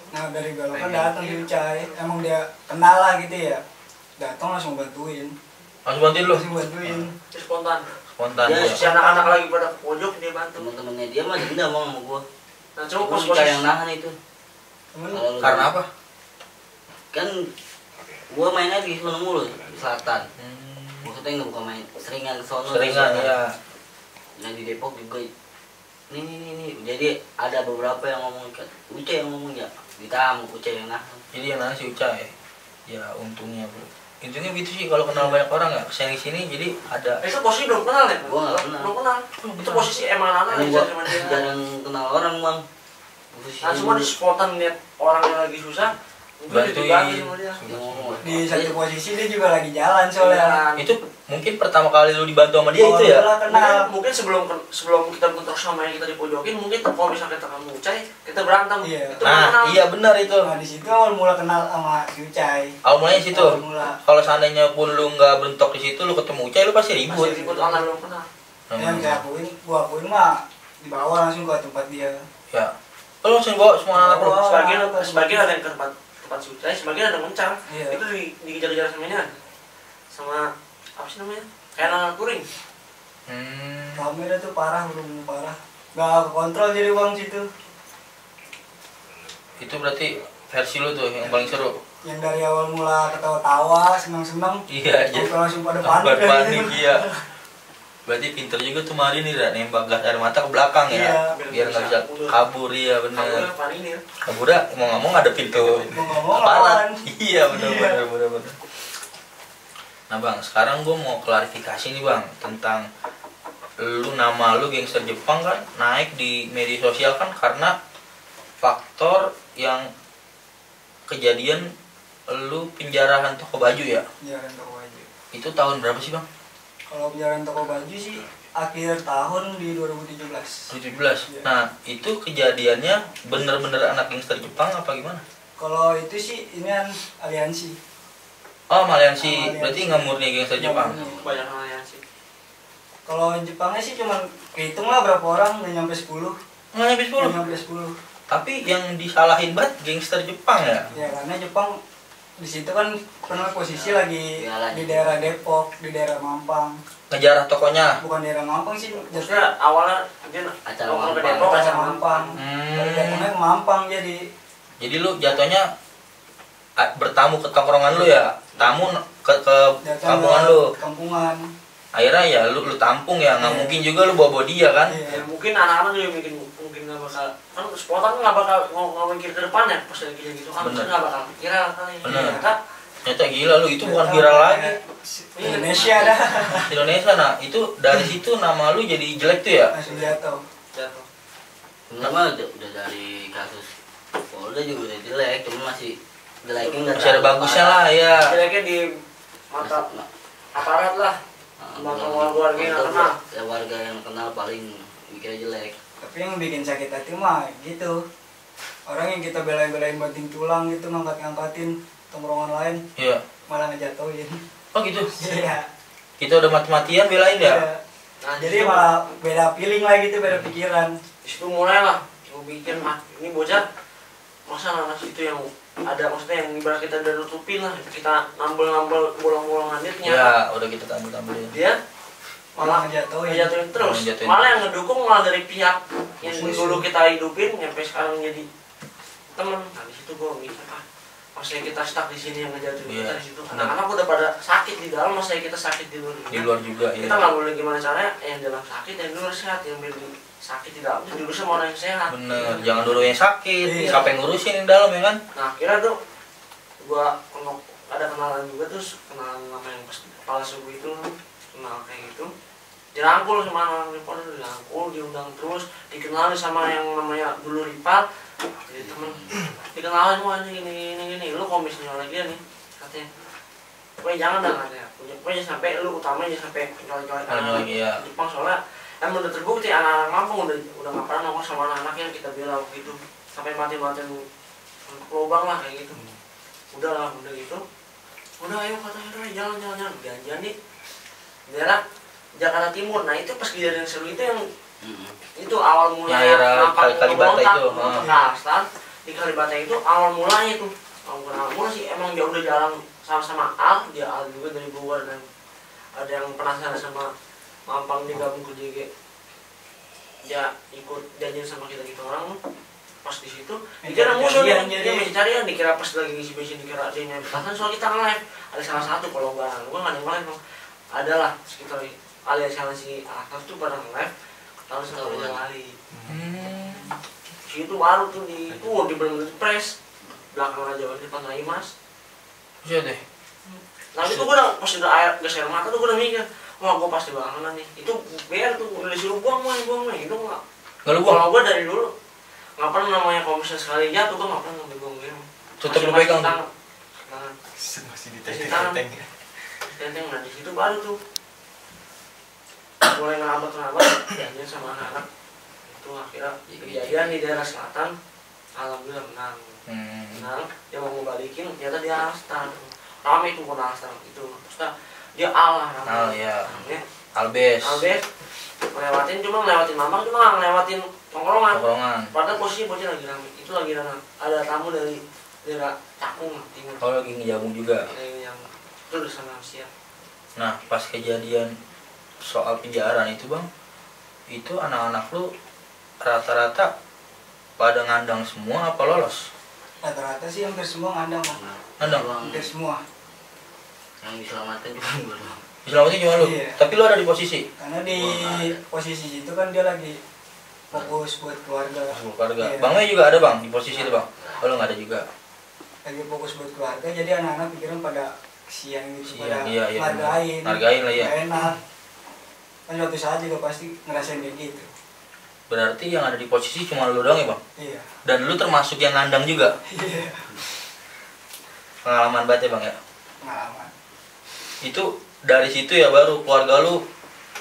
Nah dari Galokan datang si Ucai, emang dia kenal lah gitu ya, datang langsung bantuin, Langsung bantuin lu. langsung bantuin. itu spontan Spontan Ya, ya. si anak-anak lagi pada pojok dia bantu Teman-temannya dia mah dendam bang sama gua. nah cuma Gua pas suka posisi yang nahan itu. Cuman Kalau lu- Karena apa? Kan gua mainnya di sono mulu di selatan. Maksudnya nggak bukan main seringan ke sono. Seringan di sono. ya. Yang di Depok juga. Nih. Jadi ada beberapa yang ngomong kan, Ucai yang ngomong ya. Ditamu Ucai yang nahan. Jadi yang nanya si Ucai. Ya untungnya bro. Untungnya gitu sih kalau kenal banyak orang ya. Kesini sini jadi ada. itu posisi belum kenal ya Gua nggak kenal. belum kenal itu posisi emang anak Emang lagi gua sama dia jarang kenal orang bang. nah cuma di spontan lihat orang yang lagi susah itu Bantuin. dibantu sama dia Dia ngomong, di satu posisi dia juga lagi jalan soalnya. Itu mungkin pertama kali lu dibantu sama dia itu ya. Alhamdulillah kenal. mungkin sebelum kita bentrok sama yang kita dipojokin mungkin kalau misalnya kita kamu Ucai kita berantem Iya. itu baru kenal. Nah iya benar itu. Nah di situ awal mula kenal sama si Ucai. Awal mulanya situ. Awal mula. Kalau seandainya pun lu nggak bentok di situ, lu ketemu Ucai lu pasti ribut. masih ribut orang belum kenal Yang gua akuin mah dibawa langsung ke tempat dia. Ya. Lu langsung bawa semua anak bro. Oh. sebagian ada yang ke tempat Ucai sebagian ada yang mencar Iya. itu dikejar-kejar sama ini kan sama apa sih namanya kayak anak touring Rame dah tuh parah, belum parah. Gak kontrol jadi uang situ. Itu berarti versi lu tuh yang paling seru. yang dari awal mula ketawa-tawa senang-senang Iya, jadi langsung pada panik pada panik, iya. Berarti pinter juga tuh Mari nih, Ra, nembak gas air mata ke belakang ya, Iya. biar nggak bisa kabur, iya bener. Kamu paling ini. Kabur dah, mau ngomong ada pintu mau ngomong aparat. lawan. Iya bener Iya. bener. Nah bang, sekarang gue mau klarifikasi nih bang tentang lu, nama lu gangster Jepang kan naik di media sosial kan karena faktor yang kejadian lu penjarahan toko baju ya. Penjarahan toko baju. Itu tahun berapa sih bang? Kalau penjarahan toko baju sih akhir tahun di 2017. 17. Nah itu kejadiannya bener-bener anak gangster Jepang apa gimana? Kalau itu sih ini kan aliansi. Oh Maliansi, Aliansi. berarti nggak murni gangster Jepang. Nggak murni. Banyak hal yang sih. Kalau Jepangnya sih cuman kehitung lah berapa orang, nggak nyampe 10. Nggak nyampe 10. Nggak nyampe 10. Tapi yang disalahin banget gangster Jepang ya. Ya karena Jepang di situ kan pernah posisi lagi Iya, di daerah Depok, di daerah Mampang. Ngejarah tokonya. Bukan daerah Mampang sih, Maksudnya jadinya awalnya dia Acara nongkrong ke Mampang. Depok, daerah acara Mampang. Baru datangnya ke Mampang jadi. Jadi lu jatuhnya bertamu ke tongkrongan lu ya. Tamu ke Datang kampungan ke lu. kampungan. Akhirnya ya lu tampung ya. Nggak Iya. mungkin juga lu bawa dia kan. Ya Iya. mungkin anak-anak juga mungkin nggak bakal kan spontan nggak bakal ngomong mikir ke depan ya pas lagi kayak gitu kan Bener. nggak bakal kira kali Bener. ternyata Ternyata gila lu, itu bukan viral lagi. Indonesia dah. Indonesia, nah itu dari situ nama lu jadi jelek tuh ya. Langsung jatuh. jatuh. Pertama udah dari kasus Polda juga udah jelek, cuma masih jelekin nggak Masih ada terlalu bagusnya parah. lah ya. Jeleknya di mata aparat lah. Mata warga yang nggak kenal. Ya warga yang kenal paling mikirnya jelek. Tapi yang bikin sakit hati mah gitu. Orang yang kita belain-belain banting tulang gitu, ngangkat-ngangkatin tongkrongan lain Iya. malah ngejatuhin. Oh gitu. Iya. Kita udah mati-matian belain ya. Iya. Nah, Jadi malah beda feeling lah gitu, beda pikiran. di situ mulai lah gue bikin ini bocah masa anak situ yang ada maksudnya yang ibarat kita udah nutupin lah kita nambel bolong-bolongan dia ternyata Ya, udah kita tampil-tampilin. dia malah Ngejatuhin. ngejatuhin terus Ngejatuhin malah terus. yang ngedukung malah dari pihak yang Musuh. dulu kita hidupin sampai sekarang jadi temen. Nah di situ gue mikir maksudnya kita stuck di sini yang ngejatuhin Iya, kita di situ benar. anak-anak udah pada sakit di dalam maksudnya kita sakit di luar Di luar juga kita ya. nggak boleh gimana caranya yang dalam sakit yang di luar sehat yang di sakit di dalam itu dulu sama orang yang sehat. Bener, jangan dulu yang sakit. Iya. Siapa yang ngurusin yang dalam ya kan? Nah akhirnya tuh gua ada kenalan juga tuh kenalan nama yang pas kepala suku itu kenal kayak gitu dirangkul sama anak Ripal dirangkul diundang terus dikenalin sama yang namanya dulu Ripal jadi temen dikenalin wah ini lu komisnya lagi nih katanya pokoknya jangan dah katanya pokoknya sampai lu utamanya sampai colek-colek anak Lagi ya. Jepang soalnya emang udah terbukti anak-anak Lampung udah nggak pernah nongkrong sama anak-anak yang kita bilang waktu itu sampai mati-matiin lubang lah kayak gitu udah gitu udah ayo katanya udah jalan janjian di daerah Jakarta Timur. Nah itu pas kejadian seru itu yang itu awal mulanya daerah Kalibata itu, Kalimantan di Kalibata itu awal mulanya tuh awal mula sih emang dia udah jalan sama-sama dia Al juga dari Bogor dan ada yang penasaran sama Mampang digabung ke JG dia ikut janjian sama kita orang pas di situ dikira musuh dia masih cari dikira pas lagi ngisi bensin dikira dia nyampe soal kita nge-live ada salah satu kalau gua nggak ada nge-live ada lah sekitar aliansi atas tuh pada nge-live lalu sama dia kali situ baru tuh di bener-bener press belakang aja di depan lagi mas Iya deh. nah itu gua udah pas udah air gas air mata tuh gua udah mikir wah gua pasti bakalan nih itu biar tuh udah disuruh buang itu nggak Nggak lu buang? kalau gua dari dulu nggak pernah namanya kalau misalnya sekali jatuh gua nggak pernah ngambil buang gitu Tetep lu pegang tuh? tangan Masih Masih ditenteng-tenteng ya. tenteng nah di situ baru tuh mulai ngerabat janjian sama anak-anak itu akhirnya kejadian di daerah selatan alhamdulillah menang dia mau ngebalikin ternyata dia Alstar rame tuh pun Alstar itu terus dia Allah Oh iya. ya Albes. ngelewatin Mampang cuma nggak ngelewatin tongkrongan Tongkrongan. padahal posisi bocah lagi rame itu lagi ada tamu dari daerah Cakung timur Oh lagi ngejagung juga. yang itu udah sama siap. Nah pas kejadian soal penjarahan itu bang, itu anak-anak lu rata-rata pada ngandang semua apa lolos? Rata-rata sih hampir semua ngandang Bang. Ngandang? Hampir semua. Yang diselamatkan cuma gue doang. Selamatin cuma lu. Iya. Tapi lu ada di posisi Karena di posisi itu kan dia lagi fokus buat keluarga. keluarga. Iya. Bang Mei juga ada Bang di posisi itu Bang. Oh, lu nggak ada juga. Lagi fokus buat keluarga, jadi anak-anak pikiran pada kesian gitu, Iya, pada iya, iya. hargain. Hargain lah ya. Nggak enak. Kan suatu saat juga pasti ngerasain kayak gitu. Berarti yang ada di posisi cuma lu doang ya Bang? Iya. Dan lu termasuk yang ngandang juga. Iya. Pengalaman banget ya Bang ya. Pengalaman. Itu dari situ ya baru keluarga lu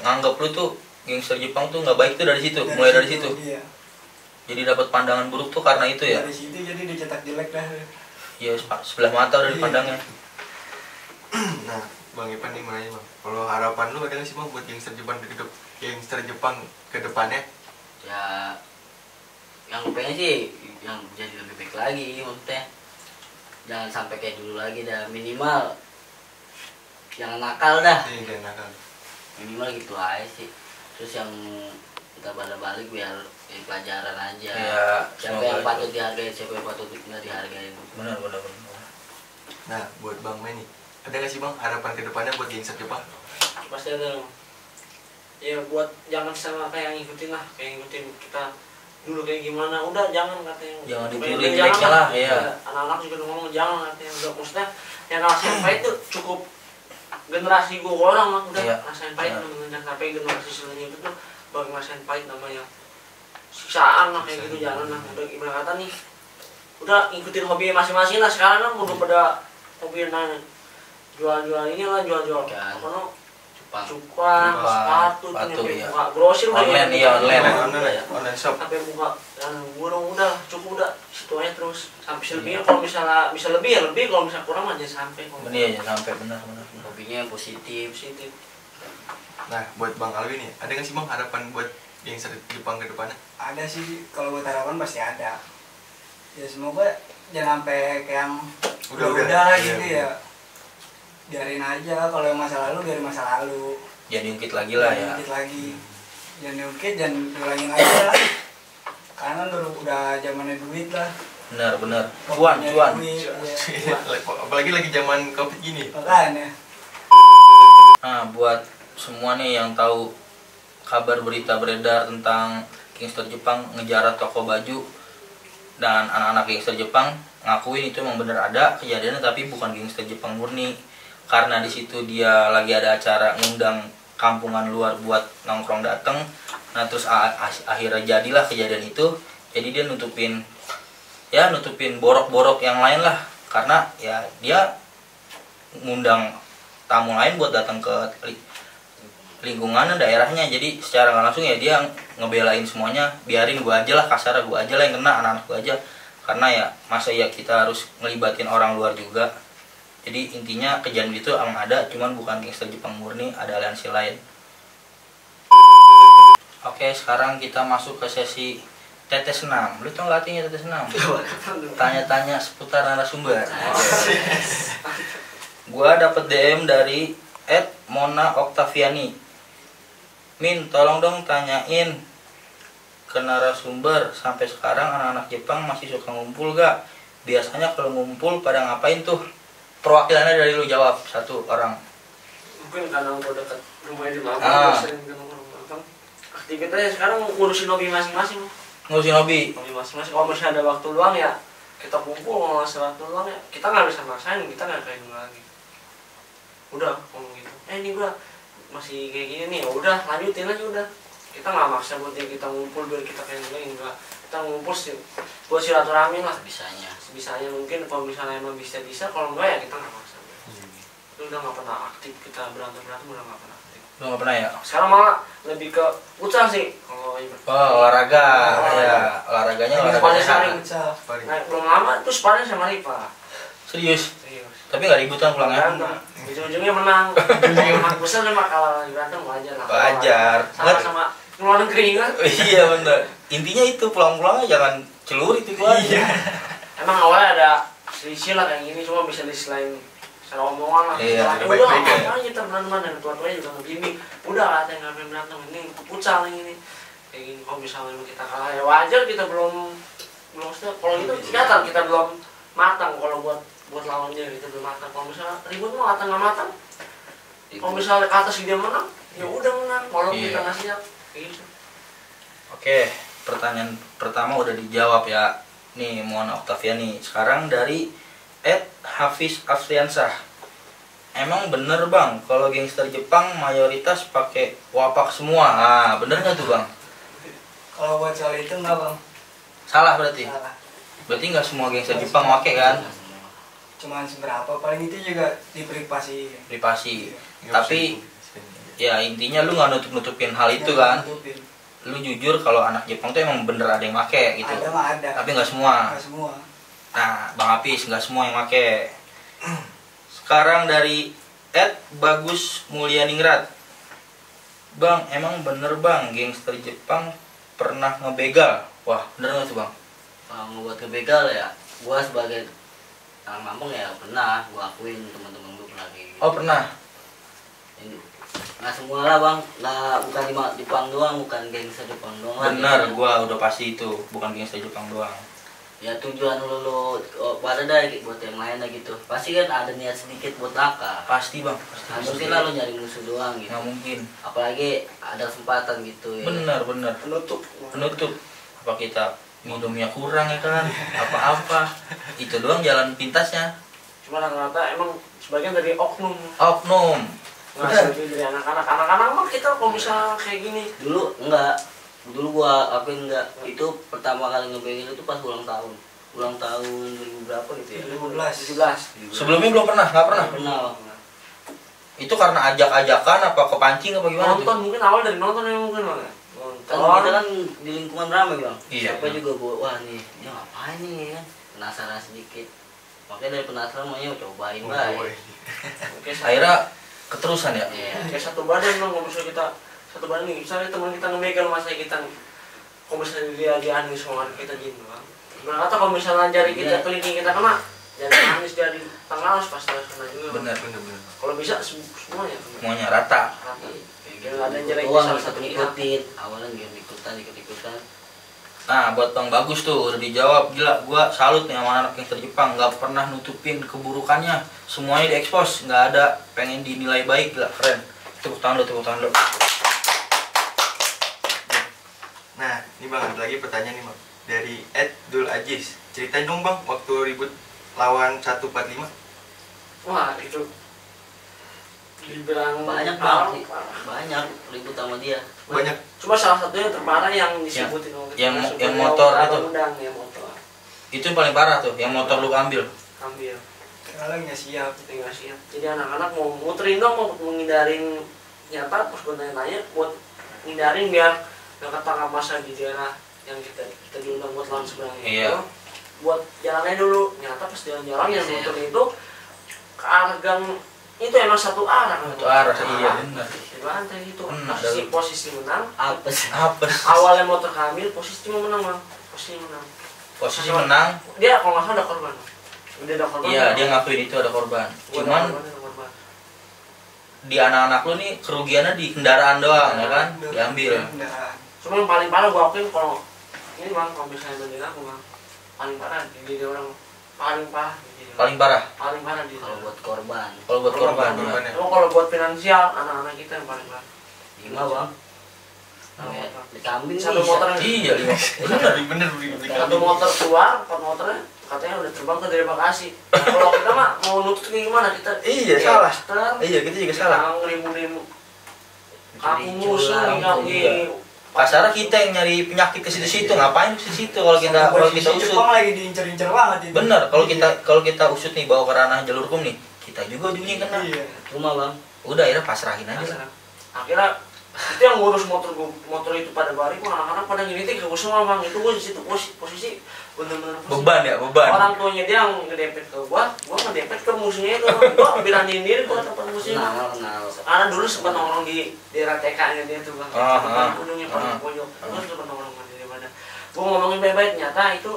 nganggap lu tuh gangster Jepang tuh nggak baik tuh dari situ, mulai dari situ. Iya. Jadi dapat pandangan buruk tuh karena itu ya. Dari situ jadi dicetak jelek dah. Ya sebelah mata udah Iya. dipandangnya. Nah, Bang Ipan nih mau nanya Bang, kalau harapan lu ada nggak sih Bang buat gangster Jepang ke depannya? Ya yang gue pengen sih yang jadi lebih baik lagi, maksudnya jangan sampai kayak dulu lagi dah, minimal jangan nakal dah, Iya, jangan nakal. minimal gitu aja sih. Terus yang kita balik biar pelajaran aja, Iya, siapa semoga yang itu. patut dihargai, siapa yang patut nggak dihargai. Benar benar benar. Nah, buat Bang Mei nih, ada nggak sih Bang harapan ke depannya buat gangster Jepang? Pasti ada dong. Ya buat jangan sama kayak ngikutin lah, kayak ngikutin kita dulu kayak gimana, udah jangan katanya. Jangan Kayak ditiru jangan jeleknya lah, iya. Anak-anak juga udah ngomong jangan katanya, udah maksudnya yang ngerasain pahit itu cukup generasi gua orang lah, udah Iya. ngerasain pahit Iya. dan sampai generasi selanjutnya itu tuh baru ngerasain pahit namanya siksaan lah kayak gitu, jangan lah. Udah gimana kata nih, udah ngikutin hobi masing-masing lah. Sekarang kan udah pada hobi jual-jual ini lah, jual-jual Kan. apa no, Jepang. cukang, sepatu, sepatu, tuh iya. buka grosir udah Online, ya. iya, online. Online shop. Sampai buka burung udah cukup, udah situ aja terus sampai selebihnya. Kalau misalnya bisa lebih ya lebih, kalau misalnya kurang aja sampai. Kalau Benar ya sampai benar. Hobinya yang positif. positif. Nah, buat Bang Alwi nih, ada nggak sih Bang harapan buat gangster Jepang ke depannya? Ada sih, kalau buat harapan pasti ada. Ya semoga jangan sampai kayak yang udah Iya, gitu ya. Biarin aja, kalau yang masa lalu biarin masa lalu. Jangan diungkit lagi lah ya. Diungkit lagi. Jangan diungkit, jangan diulangin aja. Karena udah zamannya duit lah. Benar. Cuan. Duit, ya. Apalagi lagi zaman Covid gini. Makanya. Nah, buat semua nih yang tahu kabar berita beredar tentang gangster Jepang ngejarat toko baju dan anak-anak gangster Jepang, ngakuin itu emang bener ada kejadiannya, tapi bukan gangster Jepang murni. Karena di situ dia lagi ada acara ngundang kampungan luar buat nongkrong dateng. Nah, terus akhirnya jadilah kejadian itu. Jadi dia nutupin borok-borok yang lain lah, karena ya dia ngundang tamu lain buat datang ke lingkungan daerahnya. Jadi secara nggak langsung ya dia ngebelain semuanya, biarin gua aja lah, kasar gua aja lah yang kena, anak-anak gua aja. Karena ya masa ya kita harus ngelibatin orang luar juga. Jadi intinya kejadian itu emang ada, cuman bukan gangster Jepang murni, ada aliansi lain. Oke, sekarang kita masuk ke sesi tetes 6. Lu tau gak artinya tetes 6? Tanya-tanya seputar narasumber. Gua dapet DM dari @mona_octaviani. Min, tolong dong tanyain ke narasumber, sampai sekarang anak-anak Jepang masih suka ngumpul gak? Biasanya kalau ngumpul pada ngapain tuh? Perwakilannya dari lu, jawab satu orang. Mungkin karena gua dekat rumahnya di Mampang, Ah. sering ke Mampang. Aktivitasnya sekarang ngurusin hobi masing-masing. Ngurusin hobi. Hobi masing-masing. Kalau misalnya ada waktu luang ya kita kumpul, kalau nggak ada waktu luang ya kita nggak bisa maksain, kita nggak kayak dulu lagi. Udah ngomong gitu. Ini gua masih kayak gini nih, ya udah lanjutin aja udah. Kita nggak maksa buat dia kita ngumpul biar kita kayak dulu, enggak. Kita ngumpul sih buat silaturahmi lah. Bisanya. Sebisanya mungkin, kalau misalnya emang bisa, kalau enggak ya kita nggak maksa. Itu udah nggak pernah aktif, kita berantem udah nggak pernah aktif. Lu gak pernah ya? Sekarang malah lebih ke futsal sih kalau ibarat. Oh, olahraga. Olahraga. Ya, olahraganya Ini olahraga paling sehat. sering. Sparring. Nah, belum lama tuh sparring sama Rifa. Serius. Serius. Tapi gak ributan pulangnya. Berantem. Ujung-ujungnya menang. Menang besar sama kalau lagi berantem wajar lah. Wajar. Sama-sama keluar negeri kan. Iya bener. Intinya itu pulang-pulangnya jangan celurit itu aja. Emang awalnya ada selisih lah kayak gini, cuma bisa diselain secara omongan lah. Iya, Udah baik-baik ya. ngapain kita berantem, dan tua-tuanya juga ngebimbing. Udah katanya ngapain berantem, ini futsal ini. Kayak gini, kalau misalnya kita kalah ya wajar, kita belum belum maksudnya kalau itu kelihatan kita belum matang kalau buat lawannya gitu belum matang. Kalau misalnya ribut mah matang nggak matang. Kalau misalnya ke atas dia menang, ya udah menang. Kalau kita nggak siap, gitu. Oke, pertanyaan pertama udah dijawab ya. Nih, Mona Octavia nih. Sekarang dari Hafiz Afriansah. Emang bener bang, kalau gangster Jepang mayoritas pakai wapak semua. Ah, bener nggak tuh bang? Kalau buat soal itu enggak bang. Salah berarti. Salah. Berarti nggak semua gangster Jepang pakai kan? Cuman seberapa, paling itu juga di privasi. Privasi. Tapi ya intinya lu nggak nutup-nutupin hal itu kan? Nutupin. Lu jujur kalau anak Jepang tuh emang bener ada yang make gitu. Ada mah ada. Tapi nggak semua. Nggak semua. Nah, Bang Apis nggak semua yang make. Sekarang dari Bagus Mulyaningrat. Bang, emang bener bang gangster Jepang pernah ngebegal? Wah, bener nggak tuh bang? Ngebuat kebegal ya, gua sebagai orang Lampung ya pernah, gua akuin teman-teman gua pernah kayak gitu. Oh pernah. Ini nggak semua lah bang, nggak bukan di Jepang doang, bukan gangster Jepang doang lah. Bener, gitu. gua udah pasti itu bukan gangster Jepang doang. Ya tujuan lu pada dah buat yang lain lah gitu. Pasti kan ada niat sedikit buat nakal. Pasti bang. Pasti. Nggak mungkin lah lu nyari musuh doang gitu. Nggak mungkin. Apalagi ada kesempatan gitu ya. Bener. Penutup. Apa kita minumnya kurang ya kan? Apa-apa. Itu doang jalan pintasnya. Cuma rata-rata emang sebagian dari oknum. Oknum. Nggak Udah. sebagian dari anak-anak. Anak-anak mah kita kalau misalnya kayak gini. Dulu gua akuin enggak, itu pertama kali ngebegal itu pas ulang tahun 2000 berapa gitu ya, 17. Sebelumnya belum pernah, nggak pernah. kenal. Itu karena ajak-ajakan apa kepancing apa gimana Nonton tuh? mungkin awal dari nonton ya mungkin bang. Kan Nonton. kita kan di lingkungan ramai bang. Iya. Siapa juga wah nih dia ngapain nih kan, penasaran sedikit, makanya dari penasaran maunya cobain baik. Oke, Akhirnya keterusan ya? Iya. kayak satu badan bang, kalau misalnya kita satu badan nih, misalnya teman kita ngebegal masa kita kalau misalnya dia anu sama kita gitu bang. Berkata kalau misalnya jari kita kelingking kita kena, jari manis jari tengah harus pasti harus kena juga. Bener. Kalau bisa semuanya. Semuanya rata. Rata. Kayak Ada gitu jarak doang, bisa satu satu ikutin, awalnya ikut-ikutan. Nah, buat Bang Bagus tuh udah dijawab. Gila, gua salut nih sama anak gangster Jepang, nggak pernah nutupin keburukannya. Semuanya diekspos, nggak ada pengen dinilai baik. Gila, keren. Tepuk tangan lu. Nah, ini bang ada lagi pertanyaan nih bang dari Dul Aziz. Ceritain dong bang waktu ribut lawan 145. Wah itu dibilang Banyak parah, banget sih, parah. banyak ribut sama dia. Banyak. Cuma salah satunya terparah yang disebutin waktu itu. yang Sebenarnya motor orang itu. undang, ya motor Itu yang paling parah tuh, yang motor lu ambil. ambil Kalau nggak siap. nggak siap. Jadi anak-anak mau muterin dong, mau menghindarin nyata pas gue tanya buat ngindarin biar nggak ketangkap masa di daerah yang kita diundang buat lawan seberangnya. Iya. Itu, buat jalannya dulu, nyata pas jalan-jalan yang Iya. motor itu ke arah gang itu emang satu arah. Satu arah, iya benar. Di lantai itu. Benar. Posisi menang. Apa sih? Apa sih? Awalnya motor kamil, posisi cuma menang bang. Posisi menang. Posisi menang. Dia kalau nggak salah ada korban. Udah ada korban. Iya, dia ngakuin itu ada korban. Cuman di anak-anak lu nih kerugiannya di kendaraan doang ya kan? Diambil. Kendaraan. Cuma yang paling parah gua akuin kalau ini bang, kalau misalnya banding aku bang, paling parah di diri orang paling parah di diri orang. Paling parah di diri Kalau orang. buat korban, kalau buat korban. Korban Ya. ya. Cuma kalau buat finansial anak-anak kita yang paling parah. 5 bang. Di kambing Satu bisa. motor Iya, Bener. satu motor keluar, empat motornya katanya udah terbang ke dari Bekasi. Nah, kalau kita mah mau nutup kayak gimana kita? Iya, salah. Iya, kita juga salah. Ngerimu-ngerimu. Aku Ricu musuh lah, yang iya. Kasarnya kita yang nyari penyakit ke situ-situ, ngapain ke situ kalau kita Posisi usut. Jepang lagi diincer-incer banget itu. Bener, kalau kita usut nih bawa ke ranah jalur hukum nih, kita juga ujungnya kena. Iya. Cuma bang, Udah akhirnya pasrahin aja lah. Akhirnya itu yang ngurus motor itu pada bari, gua anak-anak pada ngiritik ke gua semua bang. Itu gua di situ posisi bener-bener posisi. Beban ya, beban. Orang tuanya dia yang ngedepet ke gua ngedepet ke musuhnya itu. Gua bilangin diri gua tempat musuhnya. kenal. Karena dulu sempat nongkrong di daerah TK-nya dia tuh bang. Depan ujungnya paling pojok. Gua sempat nongkrong di mana. Gua ngomongin baik-baik, nyata itu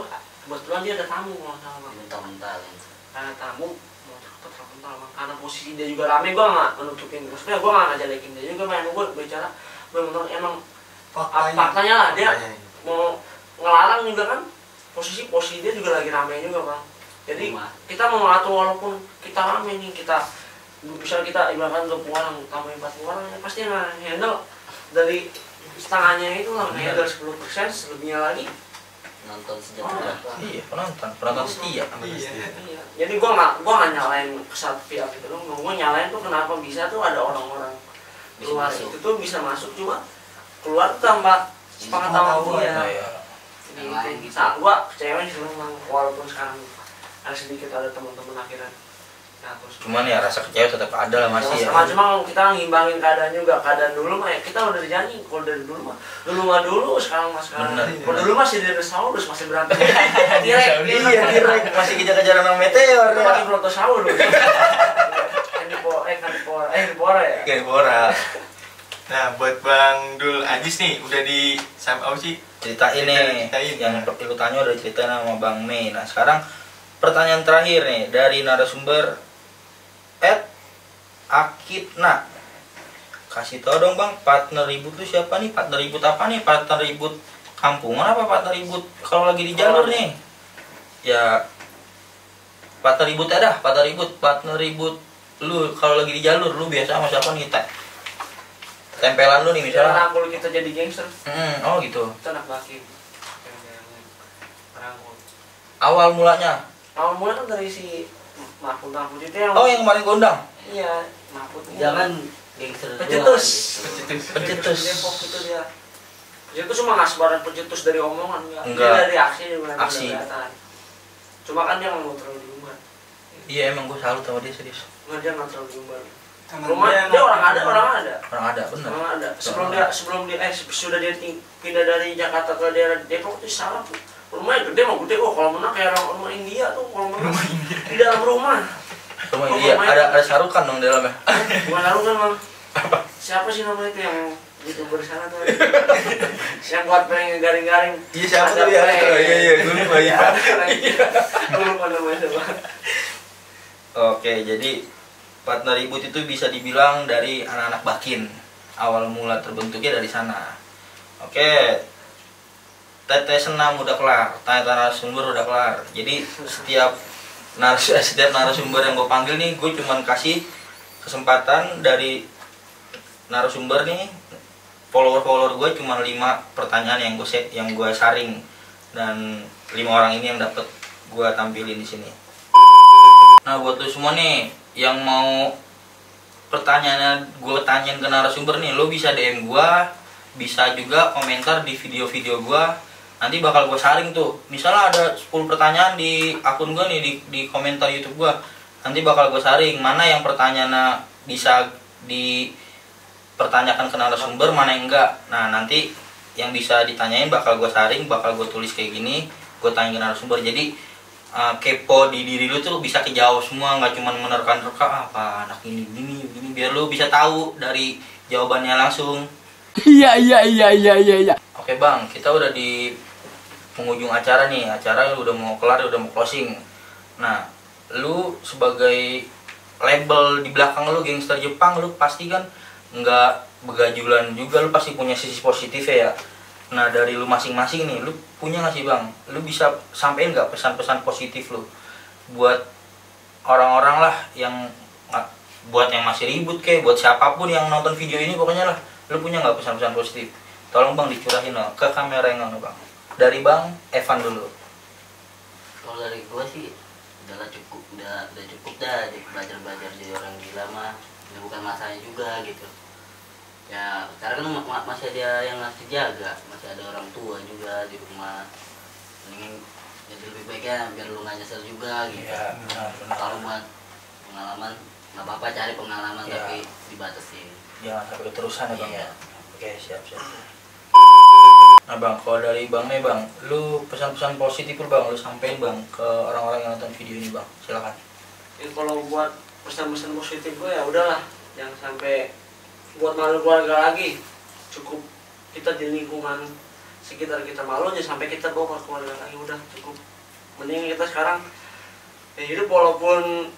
kebetulan dia ada tamu kalau nggak salah bang. Mental-mental. Karena tamu terkenal bang. Karena posisi dia juga rame, gua nggak menutupin. Maksudnya gua nggak ngajalekin dia juga, emang gua bicara benar emang Faktanya. faktanya lah dia mau ngelarang juga kan. posisi dia juga lagi rame juga bang. Jadi Rumah. kita mau ngatur walaupun kita rame nih, kita misal kita ibaratkan 20 orang tambah 40 orang ya pasti handle dari setengahnya itu lah, handle 10%, selebihnya lagi Nonton sejahtera. Iya, penonton setia. Iya. Jadi gua nggak nyalain kesat pihak itu dong. Gua nyalain tuh kenapa bisa tuh ada orang-orang Bisa luar masuk. itu tuh bisa masuk, cuma keluar tuh tambah sepakat sama Pengetahuan. dia. Nah, ya. Jadi Yang lain gitu. gua kecewa sih memang, walaupun sekarang ada sedikit ada teman-teman akhirnya. Nah, terus Cuman ya rasa kecewa tetap ada lah masih ya. cuma kita ngimbangin keadaan juga. Keadaan dulu mah ya kita udah dijanji, kalau dari dulu mah dulu, sekarang mah sekarang. Bener. Kalau dulu masih dinosaurus, masih berantem. Iya, direk masih kejar-kejaran sama meteor Itu ya. masih brontosaurus. Dipora ya. Kayak Bora. Nah, buat Bang Dul Ajis nih, udah di apa sih? Ceritain nih, Ceritain. yang lu tanya udah ceritain sama Bang Mei. Nah sekarang pertanyaan terakhir nih dari narasumber Akitna. Kasih tau dong bang, partner ribut tuh siapa nih? Partner ribut apa nih? Partner ribut kampungan apa partner ribut kalau lagi di jalur nih? Ya partner ribut ada, partner ribut lu kalau lagi di jalur lu biasa sama siapa nih? Tempelan lu nih Misalnya misalnya. rangkul kita jadi gangster, Oh gitu. kita anak laki. Rangkul. Awal mulanya. Awal mulai kan dari si Mahfud itu yang Oh yang kemarin gondang. iya Mahfud. Jangan gangster doang Pencetus. gitu. Pencetus. Depok itu dia. Itu cuma nggak sebaran pencetus dari omongan enggak. Enggak. Dia dari aksi juga Aksi. kelihatan. Cuma kan dia nggak mau terlalu diumbar. Iya emang gue salut sama dia serius. Nggak, dia nggak terlalu diumbar. Emang Rumah dia orang ada. Orang ada bener. Orang ada. Sebelum dia sudah dia pindah dari Jakarta ke daerah Depok itu salah tuh. Rumahnya gede, mau gede. Oh kalau menang kayak rumah India tuh, kalau menang di dalam rumah. Rumah India ada sarukan dong di dalamnya. Bukan lalu kan bang. Siapa sih namanya itu yang YouTuber sana tuh? Yang buat pengen garing-garing. Iya siapa Ada tuh ya? prank. Iya gue lupa ya. Gue lupa namanya bang. Oke jadi partner ribut itu bisa dibilang dari anak-anak Bakin. Awal mula terbentuknya dari sana. Oke. Tetes senam udah kelar, tanya narasumber udah kelar. Jadi setiap narasumber yang gue panggil nih, gue cuman kasih kesempatan dari narasumber nih, follower gue cuma 5 pertanyaan yang gue saring, dan 5 orang ini yang dapat gue tampilin di sini. Nah buat lu semua nih yang mau pertanyaannya gue tanyain ke narasumber nih, lo bisa DM gue, bisa juga komentar di video-video gue. Nanti bakal gue saring tuh. Misalnya ada 10 pertanyaan di akun gue nih, di komentar YouTube gue. Nanti bakal gue saring mana yang pertanyaannya bisa dipertanyakan ke narasumber, mana yang enggak. Nah nanti yang bisa ditanyain bakal gue saring, bakal gue tulis kayak gini, gue tanya ke narasumber. Jadi kepo di diri lu tuh bisa kejauh semua, nggak cuma menerka-nerka apa anak ini biar lu bisa tahu dari jawabannya langsung. Iya. Oke bang, kita udah di penghujung acara nih, acara udah mau kelar, udah mau closing. Nah, lu sebagai label di belakang lu gangster Jepang, lu pasti kan nggak begajulan juga, lu pasti punya sisi positif ya. Nah dari lu masing-masing nih, lu punya nggak sih bang? Lu bisa sampein nggak pesan-pesan positif lu buat orang-orang lah yang buat yang masih ribut kayak, buat siapapun yang nonton video ini pokoknya lah, lu punya nggak pesan-pesan positif? Tolong bang dicurahin loh ke kamera yang mana bang? Dari bang Evan dulu. Kalau dari gua sih udah cukup dah belajar jadi orang gila mah, udah bukan masanya juga gitu. Ya sekarang kan masih ada yang ngasih jaga, masih ada orang tua juga di rumah. Mending jadi lebih baiknya biar lu nggak nyesel juga gitu. Iya benar. Kalau buat pengalaman nggak apa-apa, cari pengalaman Iya. tapi dibatasin. Jangan sampai keterusan ya bang. Iya. Oke siap. Nah bang, kalau dari bang nih bang, lu pesan-pesan positif lu bang, lu sampein bang ke orang-orang yang nonton video ini bang, silakan. Ya, kalau buat pesan-pesan positif gue ya udahlah, jangan sampai buat malu keluarga lagi. Cukup kita di lingkungan sekitar kita malu aja, sampai kita bawa ke keluarga lagi, udah cukup. Mending kita sekarang ya hidup walaupun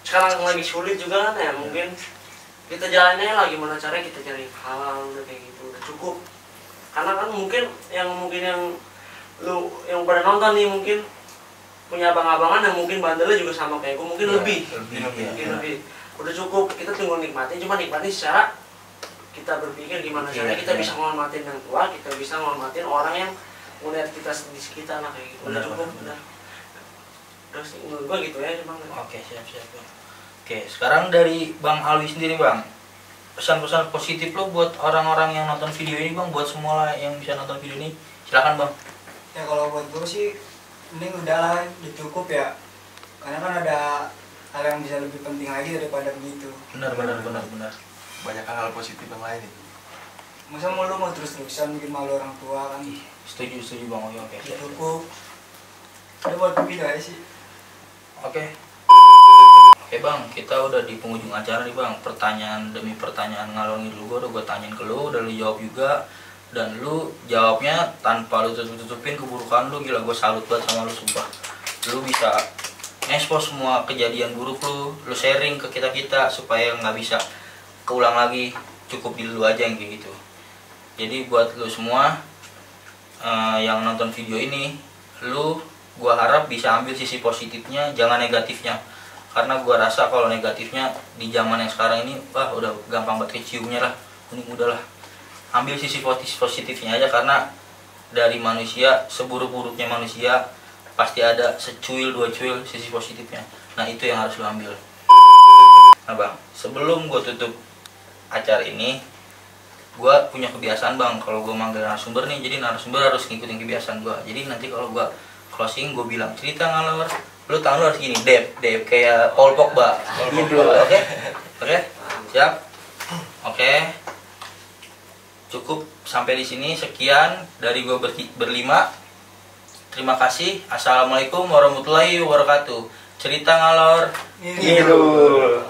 sekarang lagi sulit juga kan ya, mungkin kita jalannya lah gimana caranya kita cari halal, udah kayak gitu udah cukup. Karena kan mungkin yang lu yang pada nonton nih mungkin punya abang-abangan yang mungkin bandelnya juga sama kayak gue, mungkin lebih. Udah cukup, kita tinggal nikmatin, cuma nikmatin secara kita berpikir gimana caranya kita bisa menghormatin yang tua, kita bisa menghormatin orang yang melihat kita di sekitar lah kayak gitu. Udah cukup, udah. Terus menurut gue gitu ya, cuma. Oke, siap. Oke, sekarang dari Bang Alwi sendiri Bang, pesan-pesan positif lo buat orang-orang yang nonton video ini Bang, buat semua yang bisa nonton video ini, silakan Bang. Ya kalau buat gue sih mending udahlah, udah cukup ya, karena kan ada hal yang bisa lebih penting lagi daripada begitu. Benar. Banyak hal positif yang lain nih. Masa mau lu mau terus-terusan bikin malu orang tua kan? Setuju Bang. Oke. Udah cukup. Udah buat begitu aja sih. Oke Bang, kita udah di penghujung acara nih Bang. Pertanyaan demi pertanyaan ngalor ngidul gue tanyain ke lu, udah lu jawab juga. Dan lu jawabnya tanpa lu tutupin keburukan lu. Gila, gue salut banget sama lu, sumpah. Lu bisa expose semua kejadian buruk lu sharing ke kita supaya nggak bisa keulang lagi. Cukup di lu aja yang kayak gitu. Jadi buat lu semua yang nonton video ini, gua harap bisa ambil sisi positifnya, jangan negatifnya. Karena gua rasa kalau negatifnya di zaman yang sekarang ini, udah gampang banget keciumnya lah. Mending udahlah, ambil sisi positifnya aja, karena dari manusia, seburuk-buruknya manusia pasti ada secuil dua cuil sisi positifnya. Nah itu yang harus lo ambil. Nah Bang, sebelum gue tutup acara ini, gue punya kebiasaan Bang, kalau gue manggil narasumber nih, jadi narasumber harus ngikutin kebiasaan gue. Jadi nanti kalau gue closing, gue bilang cerita ngalor, lu tangan lu harus gini, dep kayak Paul Pogba gitu. Oke, siap. Oke. Cukup sampai di sini, sekian dari gue berlima. Terima kasih. Assalamualaikum warahmatullahi wabarakatuh. Cerita ngalor ngidul.